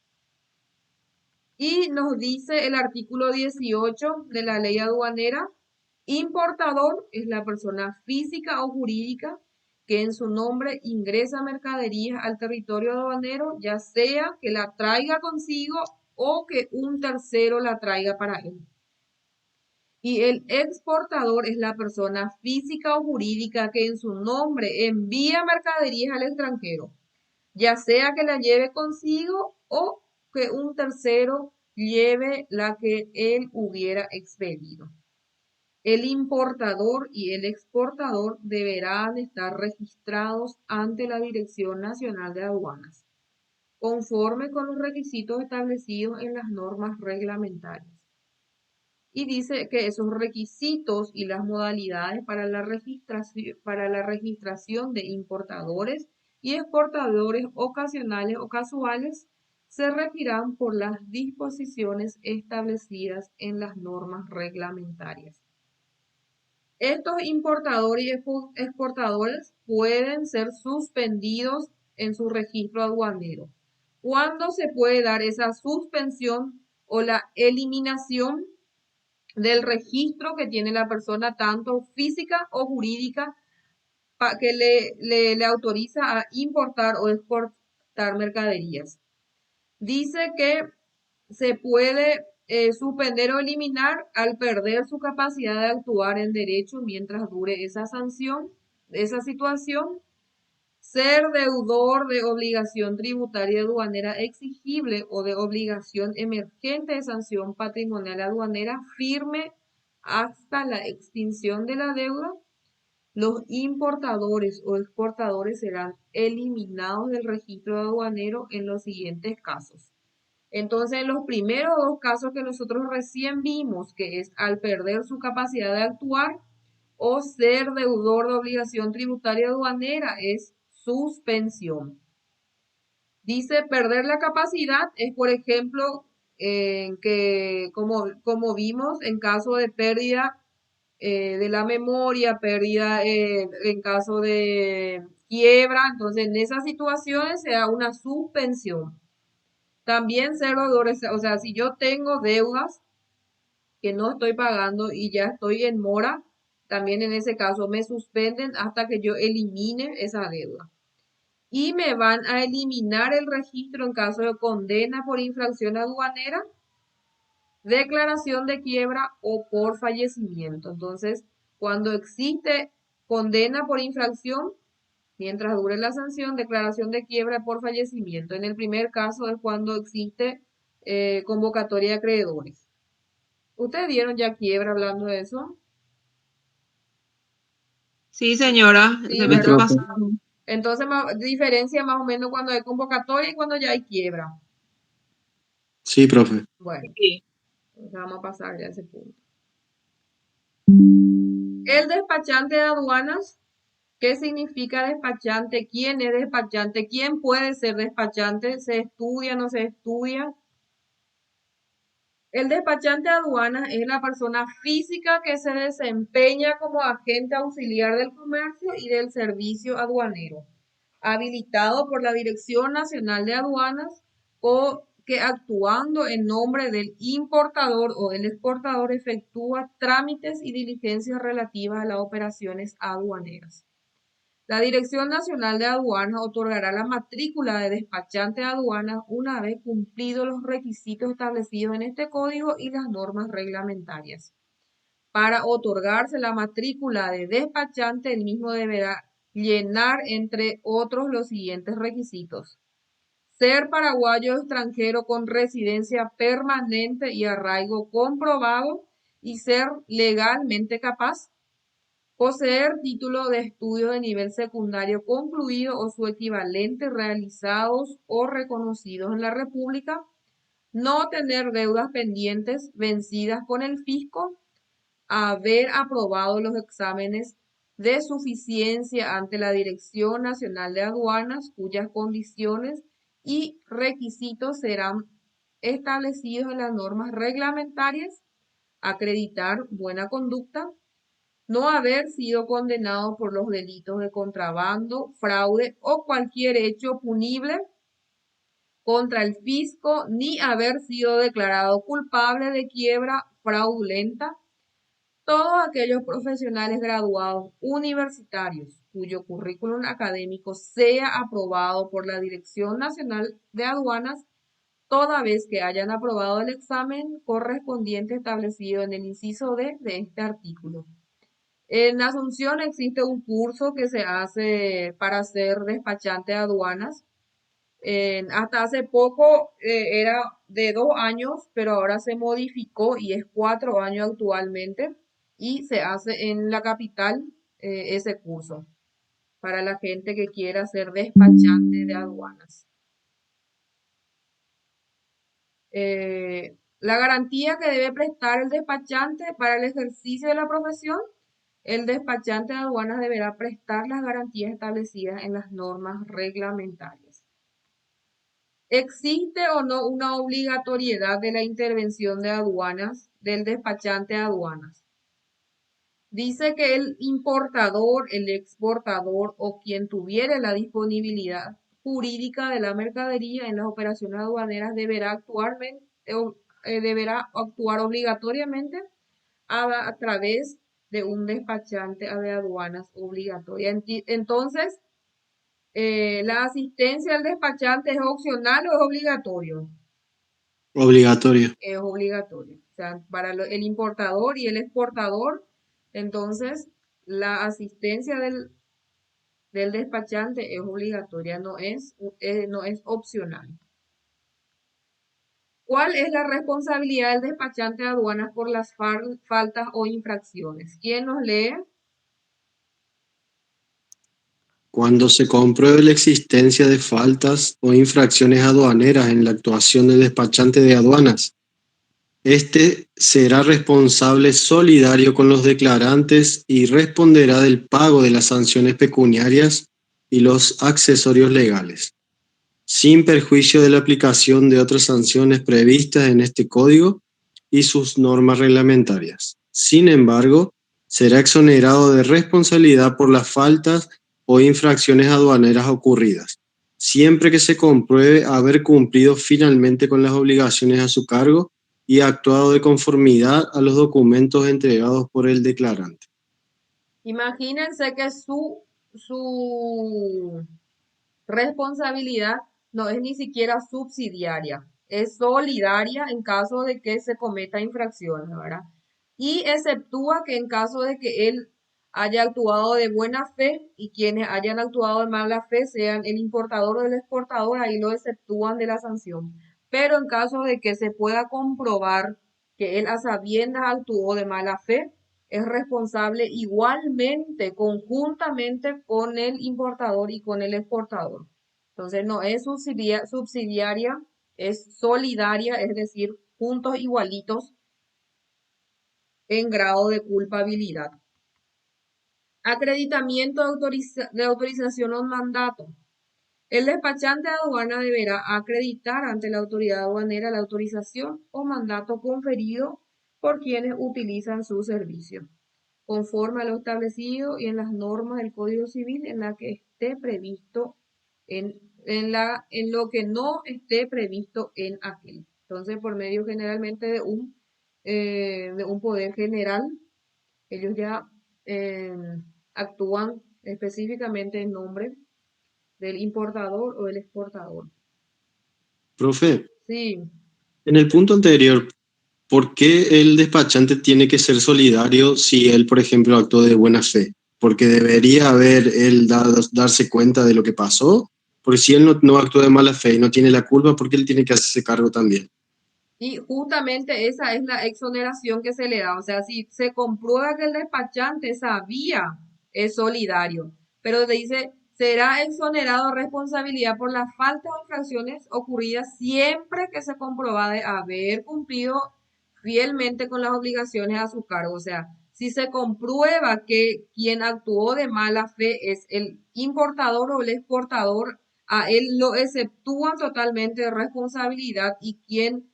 Y nos dice el artículo 18 de la ley aduanera, importador es la persona física o jurídica que en su nombre ingresa mercaderías al territorio aduanero, ya sea que la traiga consigo o que un tercero la traiga para él. Y el exportador es la persona física o jurídica que en su nombre envía mercaderías al extranjero, ya sea que la lleve consigo o que un tercero lleve la que él hubiera expedido. El importador y el exportador deberán estar registrados ante la Dirección Nacional de Aduanas, conforme con los requisitos establecidos en las normas reglamentarias. Y dice que esos requisitos y las modalidades para la registración de importadores y exportadores ocasionales o casuales se regirán por las disposiciones establecidas en las normas reglamentarias. Estos importadores y exportadores pueden ser suspendidos en su registro aduanero. ¿Cuándo se puede dar esa suspensión o la eliminación del registro que tiene la persona, tanto física o jurídica, que le autoriza a importar o exportar mercaderías? Dice que se puede suspender o eliminar al perder su capacidad de actuar en derecho mientras dure esa sanción, esa situación, ser deudor de obligación tributaria aduanera exigible o de obligación emergente de sanción patrimonial aduanera firme hasta la extinción de la deuda. Los importadores o exportadores serán eliminados del registro aduanero en los siguientes casos. Entonces, en los primeros dos casos que nosotros recién vimos, que es al perder su capacidad de actuar o ser deudor de obligación tributaria aduanera, es suspensión. Dice, perder la capacidad es, por ejemplo, que como vimos, en caso de pérdida de la memoria, pérdida en caso de quiebra, entonces en esas situaciones se da una suspensión. También ser deudores, o sea, si yo tengo deudas que no estoy pagando y ya estoy en mora, también en ese caso me suspenden hasta que yo elimine esa deuda. Y me van a eliminar el registro en caso de condena por infracción aduanera, declaración de quiebra o por fallecimiento. Entonces, cuando existe condena por infracción, mientras dure la sanción, declaración de quiebra por fallecimiento. En el primer caso es cuando existe convocatoria de acreedores. ¿Ustedes dieron ya quiebra hablando de eso? Sí, señora, el Sí, Sí, semestre ¿verdad? profe. pasado. Entonces, diferencia más o menos cuando hay convocatoria y cuando ya hay quiebra. Sí, profe. Bueno, Sí. vamos a pasar ya a ese punto. El despachante de aduanas, ¿qué significa despachante? ¿Quién es despachante? ¿Quién puede ser despachante? ¿Se estudia, no se estudia? El despachante de aduanas es la persona física que se desempeña como agente auxiliar del comercio y del servicio aduanero, habilitado por la Dirección Nacional de Aduanas o que actuando en nombre del importador o del exportador efectúa trámites y diligencias relativas a las operaciones aduaneras. La Dirección Nacional de Aduanas otorgará la matrícula de despachante de aduanas una vez cumplidos los requisitos establecidos en este código y las normas reglamentarias. Para otorgarse la matrícula de despachante, el mismo deberá llenar, entre otros, los siguientes requisitos: ser paraguayo extranjero con residencia permanente y arraigo comprobado y ser legalmente capaz, poseer título de estudio de nivel secundario concluido o su equivalente realizados o reconocidos en la República, no tener deudas pendientes vencidas con el fisco, haber aprobado los exámenes de suficiencia ante la Dirección Nacional de Aduanas, cuyas condiciones y requisitos serán establecidos en las normas reglamentarias, acreditar buena conducta, no haber sido condenado por los delitos de contrabando, fraude o cualquier hecho punible contra el fisco, ni haber sido declarado culpable de quiebra fraudulenta. Todos aquellos profesionales graduados universitarios cuyo currículum académico sea aprobado por la Dirección Nacional de Aduanas, toda vez que hayan aprobado el examen correspondiente establecido en el inciso D de este artículo. En Asunción existe un curso que se hace para ser despachante de aduanas. Hasta hace poco era de 2 años, pero ahora se modificó y es 4 años actualmente. Y se hace en la capital ese curso para la gente que quiera ser despachante de aduanas. La garantía que debe prestar el despachante para el ejercicio de la profesión: el despachante de aduanas deberá prestar las garantías establecidas en las normas reglamentarias. ¿Existe o no una obligatoriedad de la intervención de aduanas del despachante de aduanas? Dice que el importador, el exportador o quien tuviere la disponibilidad jurídica de la mercadería en las operaciones aduaneras deberá actuar obligatoriamente a través de un despachante de aduanas obligatoria. Entonces, ¿la asistencia al despachante es opcional o es obligatorio? Obligatorio. Es obligatorio. O sea, para el importador y el exportador, entonces la asistencia del despachante es obligatoria, no es opcional. ¿Cuál es la responsabilidad del despachante de aduanas por las faltas o infracciones? ¿Quién nos lee? Cuando se compruebe la existencia de faltas o infracciones aduaneras en la actuación del despachante de aduanas, este será responsable solidario con los declarantes y responderá del pago de las sanciones pecuniarias y los accesorios legales, sin perjuicio de la aplicación de otras sanciones previstas en este código y sus normas reglamentarias. Sin embargo, será exonerado de responsabilidad por las faltas o infracciones aduaneras ocurridas, siempre que se compruebe haber cumplido finalmente con las obligaciones a su cargo y actuado de conformidad a los documentos entregados por el declarante. Imagínense que su responsabilidad no es ni siquiera subsidiaria, es solidaria en caso de que se cometa infracciones, ¿verdad? Y exceptúa que en caso de que él haya actuado de buena fe y quienes hayan actuado de mala fe sean el importador o el exportador, ahí lo exceptúan de la sanción. Pero en caso de que se pueda comprobar que él a sabiendas actuó de mala fe, es responsable igualmente, conjuntamente con el importador y con el exportador. Entonces no es subsidiaria, es solidaria, es decir, juntos igualitos en grado de culpabilidad. Acreditamiento de autorización o mandato. El despachante de aduana deberá acreditar ante la autoridad aduanera la autorización o mandato conferido por quienes utilizan su servicio, conforme a lo establecido y en las normas del Código Civil en la que esté previsto en lo que no esté previsto en aquel. Entonces, por medio generalmente de un poder general, ellos ya eh, actúan específicamente en nombre del importador o del exportador. Profe, Sí, en el punto anterior, ¿por qué el despachante tiene que ser solidario si él, por ejemplo, actuó de buena fe? Porque debería haber él darse cuenta de lo que pasó, porque si él no actuó de mala fe y no tiene la culpa, ¿por qué él tiene que hacerse cargo también? y justamente esa es la exoneración que se le da. O sea, si se comprueba que el despachante sabía, es solidario. Pero te dice, será exonerado de responsabilidad por las faltas o infracciones ocurridas siempre que se comprueba de haber cumplido fielmente con las obligaciones a su cargo. O sea, si se comprueba que quien actuó de mala fe es el importador o el exportador, a él lo exceptúan totalmente de responsabilidad y quien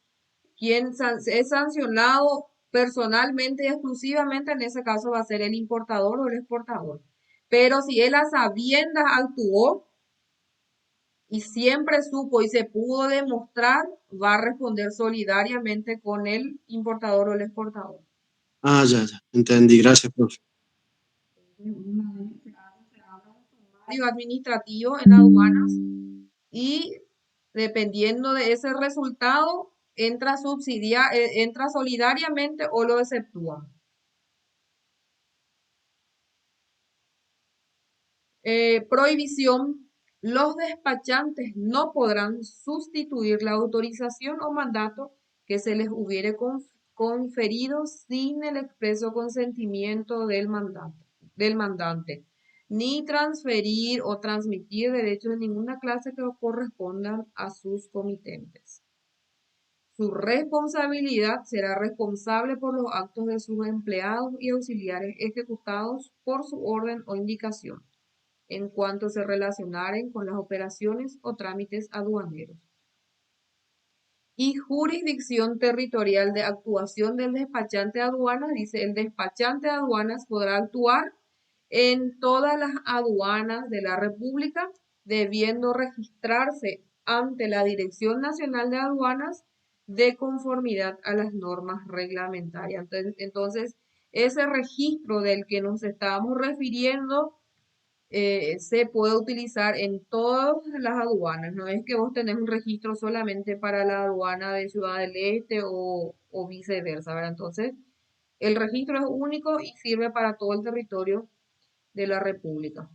es sancionado personalmente y exclusivamente en ese caso va a ser el importador o el exportador. Pero si él a sabiendas actuó y siempre supo y se pudo demostrar, va a responder solidariamente con el importador o el exportador. Ah, ya, entendí. Gracias, profe. Se abre un sumario administrativo en aduanas y dependiendo de ese resultado, entra solidariamente o lo exceptúa. Prohibición. Los despachantes no podrán sustituir la autorización o mandato que se les hubiere conferido sin el expreso consentimiento del mandante, ni transferir o transmitir derechos de ninguna clase que correspondan a sus comitentes. Su responsabilidad será responsable por los actos de sus empleados y auxiliares ejecutados por su orden o indicación en cuanto se relacionaren con las operaciones o trámites aduaneros. Y jurisdicción territorial de actuación del despachante de aduanas, dice, el despachante de aduanas podrá actuar en todas las aduanas de la República, debiendo registrarse ante la Dirección Nacional de Aduanas de conformidad a las normas reglamentarias. Entonces, ese registro del que nos estábamos refiriendo se puede utilizar en todas las aduanas. No es que vos tenés un registro solamente para la aduana de Ciudad del Este o viceversa, ¿verdad? Entonces, el registro es único y sirve para todo el territorio de la República.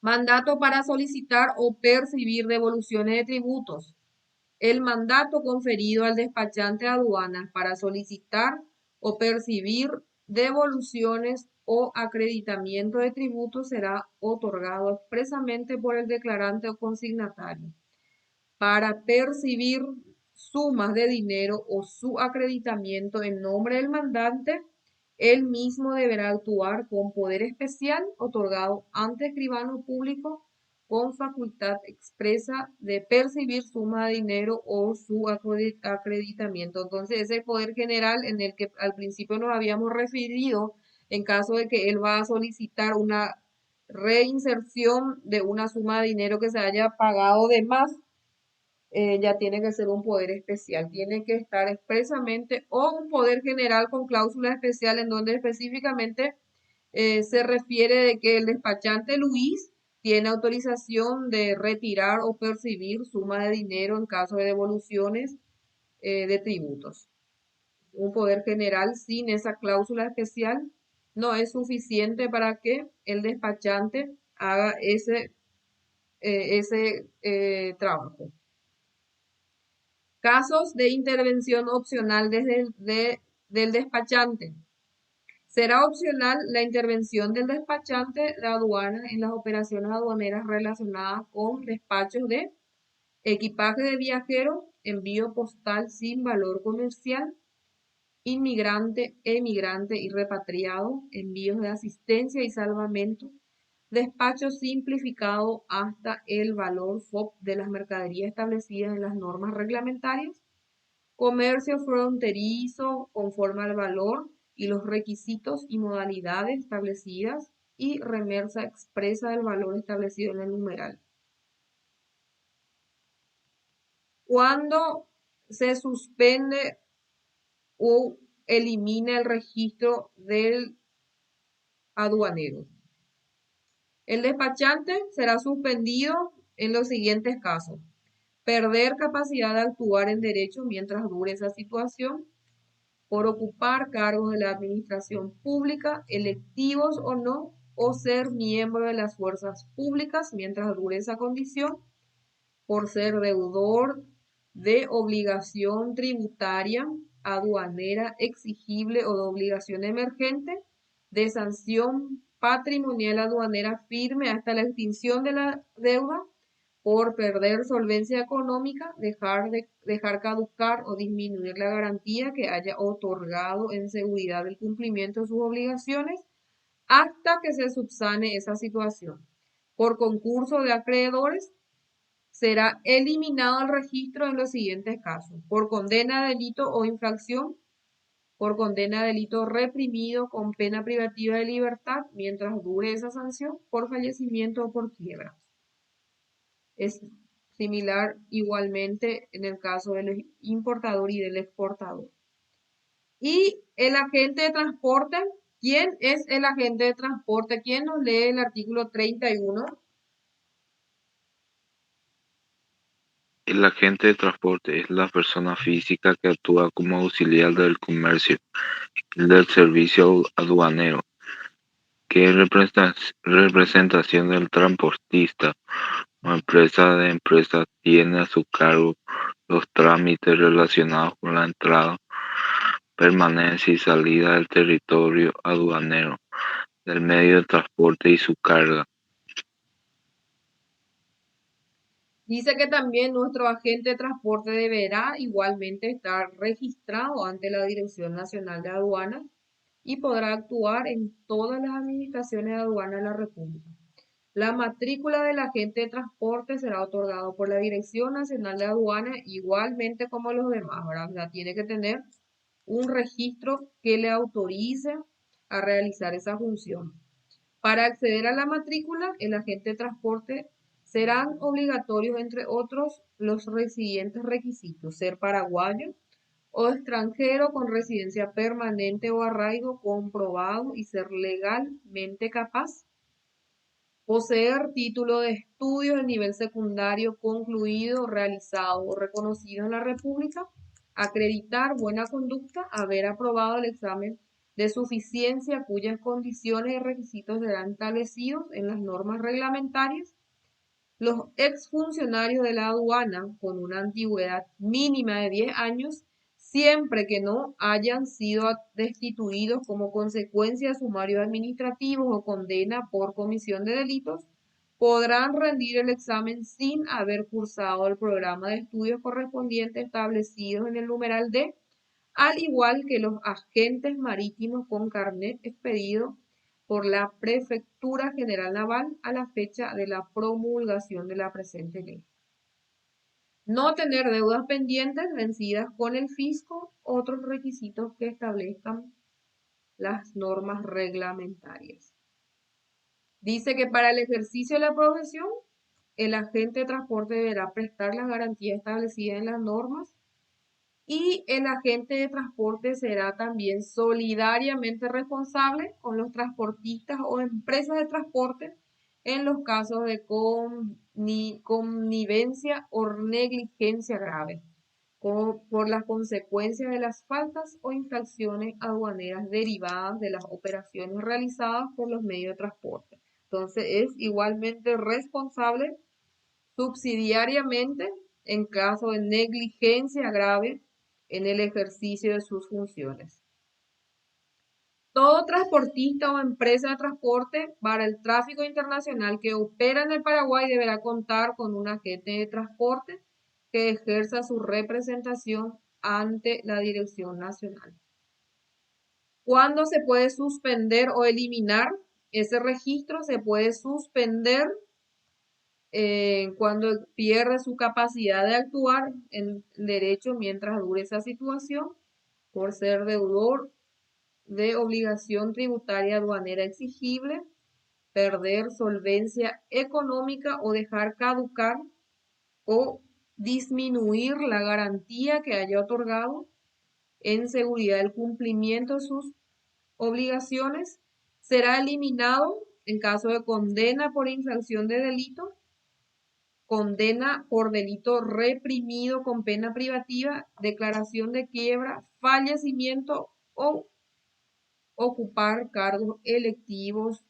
Mandato para solicitar o percibir devoluciones de tributos. El mandato conferido al despachante de aduanas para solicitar o percibir devoluciones o acreditamiento de tributos será otorgado expresamente por el declarante o consignatario. Para percibir sumas de dinero o su acreditamiento en nombre del mandante, él mismo deberá actuar con poder especial otorgado ante escribano público con facultad expresa de percibir suma de dinero o su acreditamiento. Entonces, ese poder general en el que al principio nos habíamos referido, en caso de que él va a solicitar una reinserción de una suma de dinero que se haya pagado de más, ya tiene que ser un poder especial, tiene que estar expresamente o un poder general con cláusula especial en donde específicamente se refiere de que el despachante Luis tiene autorización de retirar o percibir suma de dinero en caso de devoluciones de tributos. Un poder general sin esa cláusula especial no es suficiente para que el despachante haga ese trabajo. Casos de intervención opcional del despachante. Será opcional la intervención del despachante de aduana en las operaciones aduaneras relacionadas con despachos de equipaje de viajero, envío postal sin valor comercial, inmigrante, emigrante y repatriado, envíos de asistencia y salvamento, despacho simplificado hasta el valor FOB de las mercaderías establecidas en las normas reglamentarias, comercio fronterizo conforme al valor y los requisitos y modalidades establecidas y remersa expresa del valor establecido en el numeral. Cuando se suspende o elimina el registro del aduanero. El despachante será suspendido en los siguientes casos: perder capacidad de actuar en derecho mientras dure esa situación, por ocupar cargos de la administración pública, electivos o no, o ser miembro de las fuerzas públicas mientras dure esa condición, por ser deudor de obligación tributaria, aduanera exigible o de obligación emergente, de sanción patrimonial aduanera firme hasta la extinción de la deuda, por perder solvencia económica, dejar caducar o disminuir la garantía que haya otorgado en seguridad del cumplimiento de sus obligaciones hasta que se subsane esa situación. Por concurso de acreedores, será eliminado el registro en los siguientes casos: por condena, delito o infracción, por condena, delito reprimido con pena privativa de libertad mientras dure esa sanción, por fallecimiento o por quiebra. Es similar igualmente en el caso del importador y del exportador. Y el agente de transporte, ¿quién es el agente de transporte? ¿Quién nos lee el artículo 31? El agente de transporte es la persona física que actúa como auxiliar del comercio y del servicio aduanero, que en representación del transportista o empresa de empresa tiene a su cargo los trámites relacionados con la entrada, permanencia y salida del territorio aduanero del medio de transporte y su carga. Dice que también nuestro agente de transporte deberá igualmente estar registrado ante la Dirección Nacional de Aduanas y podrá actuar en todas las administraciones de aduana de la República. La matrícula del agente de transporte será otorgado por la Dirección Nacional de Aduanas igualmente como los demás, ¿verdad? O sea, tiene que tener un registro que le autorice a realizar esa función. Para acceder a la matrícula, el agente de transporte serán obligatorios, entre otros, los siguientes requisitos: ser paraguayo o extranjero con residencia permanente o arraigo comprobado y ser legalmente capaz, poseer título de estudio de nivel secundario concluido, realizado o reconocido en la República, acreditar buena conducta, haber aprobado el examen de suficiencia cuyas condiciones y requisitos serán establecidos en las normas reglamentarias. Los exfuncionarios de la aduana con una antigüedad mínima de 10 años, siempre que no hayan sido destituidos como consecuencia de sumarios administrativos o condena por comisión de delitos, podrán rendir el examen sin haber cursado el programa de estudios correspondiente establecido en el numeral D, al igual que los agentes marítimos con carnet expedido por la Prefectura General Naval a la fecha de la promulgación de la presente ley. No tener deudas pendientes vencidas con el fisco, otros requisitos que establezcan las normas reglamentarias. Dice que para el ejercicio de la profesión, el agente de transporte deberá prestar las garantías establecidas en las normas y el agente de transporte será también solidariamente responsable con los transportistas o empresas de transporte en los casos de connivencia o negligencia grave, por las consecuencias de las faltas o infracciones aduaneras derivadas de las operaciones realizadas por los medios de transporte. Entonces es igualmente responsable subsidiariamente en caso de negligencia grave en el ejercicio de sus funciones. Todo transportista o empresa de transporte para el tráfico internacional que opera en el Paraguay deberá contar con un agente de transporte que ejerza su representación ante la Dirección Nacional. ¿Cuándo se puede suspender o eliminar ese registro? Se puede suspender cuando pierde su capacidad de actuar en derecho mientras dure esa situación por ser deudor de obligación tributaria aduanera exigible, perder solvencia económica o dejar caducar o disminuir la garantía que haya otorgado en seguridad del cumplimiento de sus obligaciones, será eliminado en caso de condena por infracción de delito, condena por delito reprimido con pena privativa, declaración de quiebra, fallecimiento o ocupar cargos electivos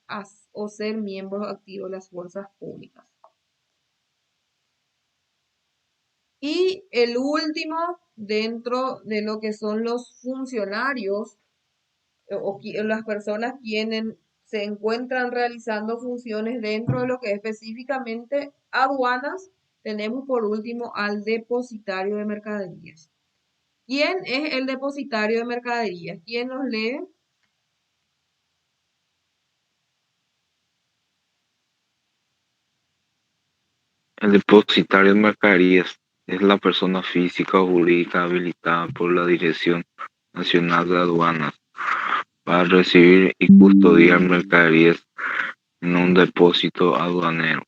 o ser miembros activos de las fuerzas públicas. Y el último, dentro de lo que son los funcionarios o las personas quienes se encuentran realizando funciones dentro de lo que es específicamente aduanas, tenemos por último al depositario de mercaderías. ¿Quién es el depositario de mercaderías? ¿Quién nos lee? El depositario de mercaderías es la persona física o jurídica habilitada por la Dirección Nacional de Aduanas para recibir y custodiar mercaderías en un depósito aduanero.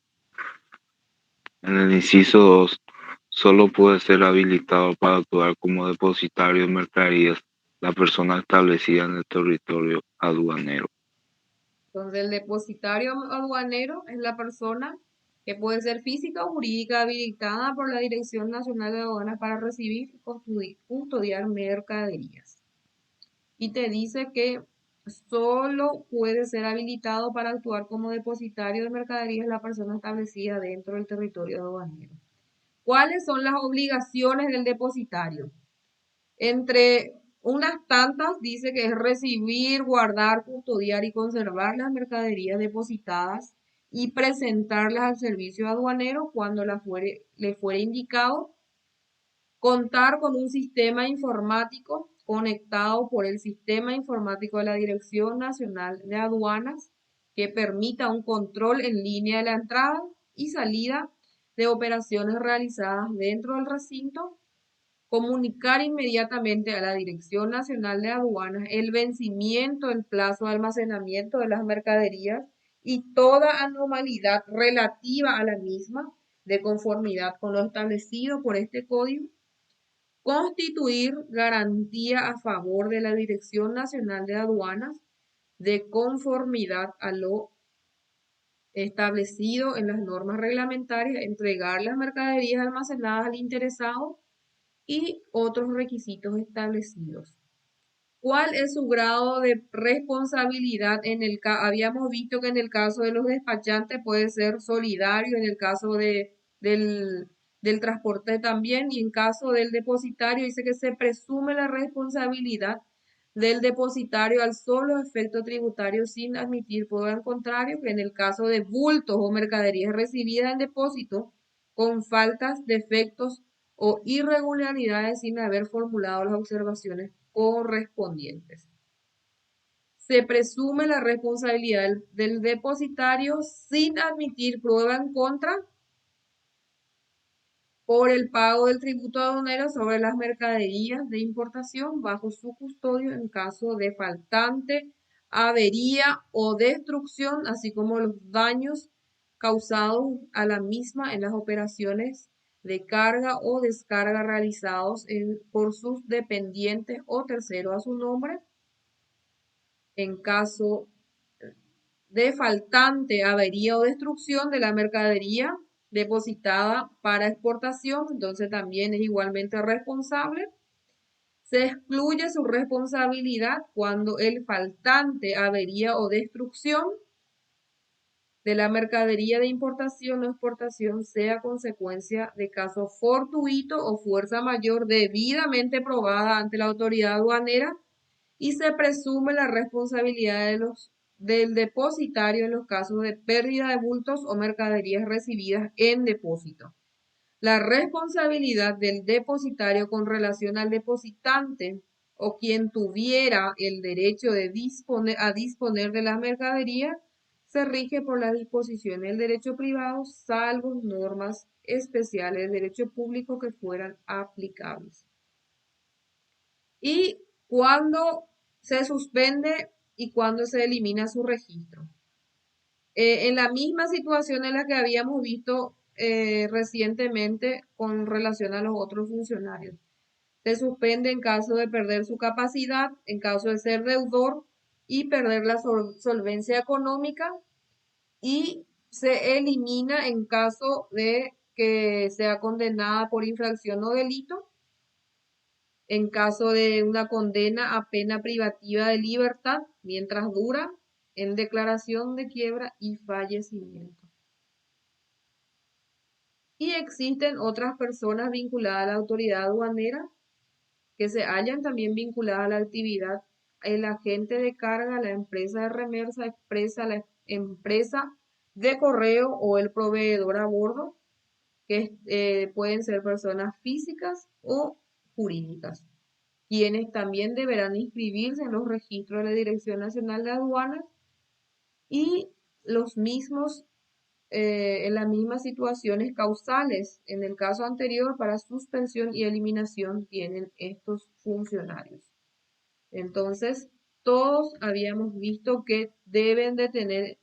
En el inciso 2, solo puede ser habilitado para actuar como depositario de mercaderías la persona establecida en el territorio aduanero. Entonces, el depositario aduanero es la persona que puede ser física o jurídica habilitada por la Dirección Nacional de Aduanas para recibir y custodiar mercaderías. Y te dice que solo puede ser habilitado para actuar como depositario de mercaderías la persona establecida dentro del territorio aduanero. ¿Cuáles son las obligaciones del depositario? Entre unas tantas dice que es recibir, guardar, custodiar y conservar las mercaderías depositadas y presentarlas al servicio aduanero cuando le fuere indicado. Contar con un sistema informático conectado por el sistema informático de la Dirección Nacional de Aduanas que permita un control en línea de la entrada y salida de operaciones realizadas dentro del recinto. Comunicar inmediatamente a la Dirección Nacional de Aduanas el vencimiento del plazo de almacenamiento de las mercaderías y toda anormalidad relativa a la misma de conformidad con lo establecido por este código. Constituir garantía a favor de la Dirección Nacional de Aduanas de conformidad a lo establecido en las normas reglamentarias, entregar las mercaderías almacenadas al interesado y otros requisitos establecidos. ¿Cuál es su grado de responsabilidad? Habíamos visto que en el caso de los despachantes puede ser solidario, en el caso del transporte también, y en caso del depositario dice que se presume la responsabilidad del depositario al solo efecto tributario sin admitir prueba en contrario, que en el caso de bultos o mercaderías recibidas en depósito con faltas, defectos o irregularidades sin haber formulado las observaciones correspondientes. Se presume la responsabilidad del depositario sin admitir prueba en contra por el pago del tributo aduanero sobre las mercaderías de importación bajo su custodio en caso de faltante avería o destrucción, así como los daños causados a la misma en las operaciones de carga o descarga realizados por sus dependientes o terceros a su nombre. En caso de faltante, avería o destrucción de la mercadería depositada para exportación, entonces también es igualmente responsable. Se excluye su responsabilidad cuando el faltante, avería o destrucción de la mercadería de importación o exportación sea consecuencia de caso fortuito o fuerza mayor debidamente probada ante la autoridad aduanera y se presume la responsabilidad del depositario en los casos de pérdida de bultos o mercaderías recibidas en depósito. La responsabilidad del depositario con relación al depositante o quien tuviera el derecho de disponer de la mercadería se rige por las disposiciones del derecho privado, salvo normas especiales del derecho público que fueran aplicables. Y cuando se suspende y cuando se elimina su registro. En la misma situación en la que habíamos visto recientemente con relación a los otros funcionarios. Se suspende en caso de perder su capacidad, en caso de ser deudor y perder la solvencia económica, y se elimina en caso de que sea condenada por infracción o delito, en caso de una condena a pena privativa de libertad mientras dura, en declaración de quiebra y fallecimiento. Y existen otras personas vinculadas a la autoridad aduanera que se hallan también vinculadas a la actividad: el agente de carga, la empresa de remersa expresa, la empresa de correo o el proveedor a bordo, que pueden ser personas físicas o jurídicas, quienes también deberán inscribirse en los registros de la Dirección Nacional de Aduanas, y los mismos en las mismas situaciones causales en el caso anterior para suspensión y eliminación tienen estos funcionarios. Entonces, todos habíamos visto que deben de tener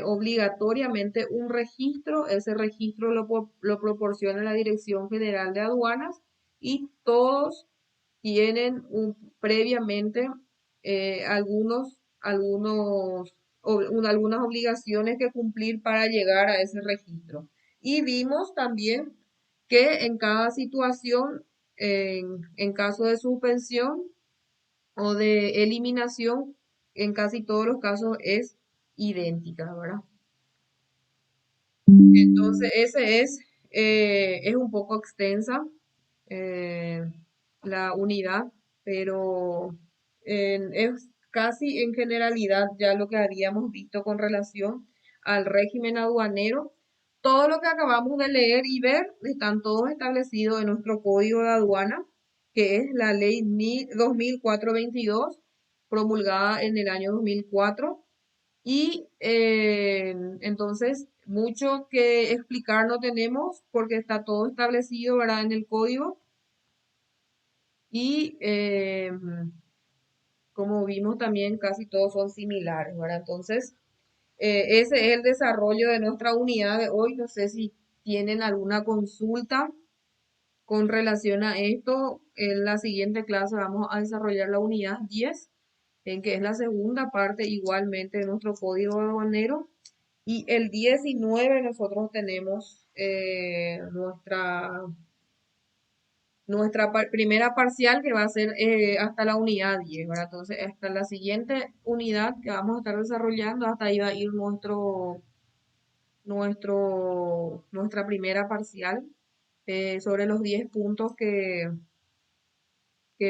obligatoriamente un registro. Ese registro lo proporciona la Dirección General de Aduanas y todos tienen previamente algunas obligaciones que cumplir para llegar a ese registro. Y vimos también que en cada situación, en caso de suspensión o de eliminación, en casi todos los casos es idéntica, ¿verdad? Entonces, ese es un poco extensa eh, la unidad, pero es casi en generalidad ya lo que habíamos visto con relación al régimen aduanero. Todo lo que acabamos de leer y ver están todos establecidos en nuestro código de aduana, que es la ley 2422, promulgada en el año 2004. Y entonces, mucho que explicar no tenemos porque está todo establecido, ¿verdad?, en el código. Y como vimos también, casi todos son similares, ¿verdad? Entonces, ese es el desarrollo de nuestra unidad de hoy. No sé si tienen alguna consulta con relación a esto. En la siguiente clase vamos a desarrollar la unidad 10, en que es la segunda parte igualmente de nuestro código aduanero. Y el 19 nosotros tenemos nuestra primera parcial, que va a ser hasta la unidad 10, ¿verdad? Entonces, hasta la siguiente unidad que vamos a estar desarrollando, hasta ahí va a ir nuestra primera parcial sobre los 10 puntos que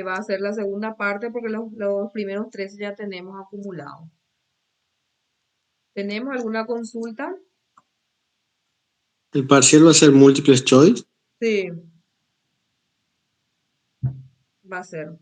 va a ser la segunda parte, porque los primeros 13 ya tenemos acumulados. ¿Tenemos alguna consulta? ¿El parcial va a ser múltiples choice? Sí, va a ser.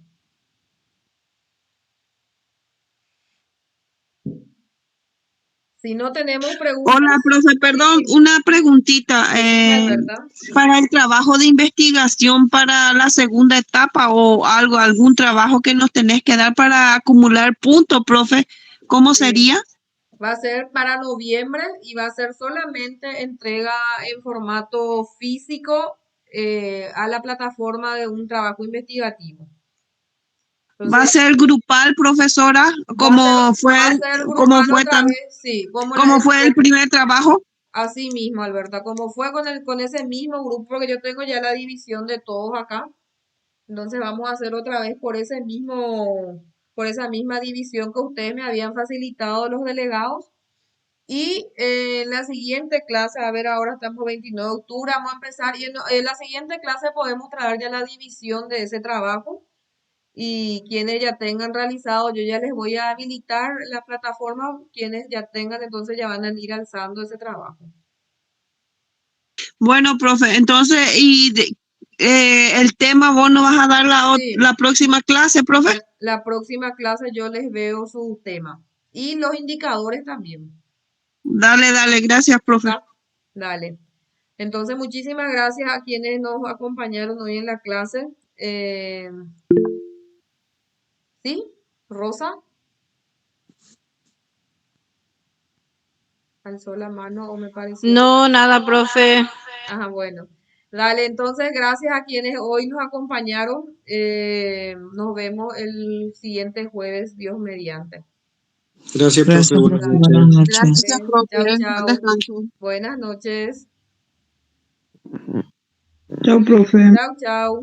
Si no tenemos preguntas, Hola, profe, perdón, una preguntita. Alberta. Para el trabajo de investigación para la segunda etapa o algo, algún trabajo que nos tenés que dar para acumular puntos, profe, ¿cómo Sí. sería? Va a ser para noviembre y va a ser solamente entrega en formato físico a la plataforma de un trabajo investigativo. ¿Va a Entonces, ser grupal, profesora, va a ser como grupal fue otra vez, sí, como fue el primer trabajo? así mismo, Alberta, como fue con ese mismo grupo que yo tengo ya la división de todos acá. Entonces vamos a hacer otra vez por esa misma división que ustedes me habían facilitado los delegados. Y en la siguiente clase, a ver, ahora estamos 29 de octubre, vamos a empezar. Y en la siguiente clase podemos traer ya la división de ese trabajo. Y quienes ya tengan realizado, yo ya les voy a habilitar la plataforma. Quienes ya tengan, entonces ya van a ir alzando ese trabajo. Bueno, profe, entonces, el tema vos nos vas a dar Sí. la próxima clase, profe. La próxima clase yo les veo su tema. Y los indicadores también. Dale, gracias, profe. ¿Está? Dale. Entonces, muchísimas gracias a quienes nos acompañaron hoy en la clase. ¿Sí? Rosa, alzó la mano o me pareció. No, nada, profe. Ajá, bueno. Dale, entonces, gracias a quienes hoy nos acompañaron. Nos vemos el siguiente jueves, Dios mediante. Gracias, Gracias, profe. Buenas profe. Buenas noches. noches. Gracias, Chao, profe. chao. Descanso. Buenas noches. Chao, profe. Chao, chao.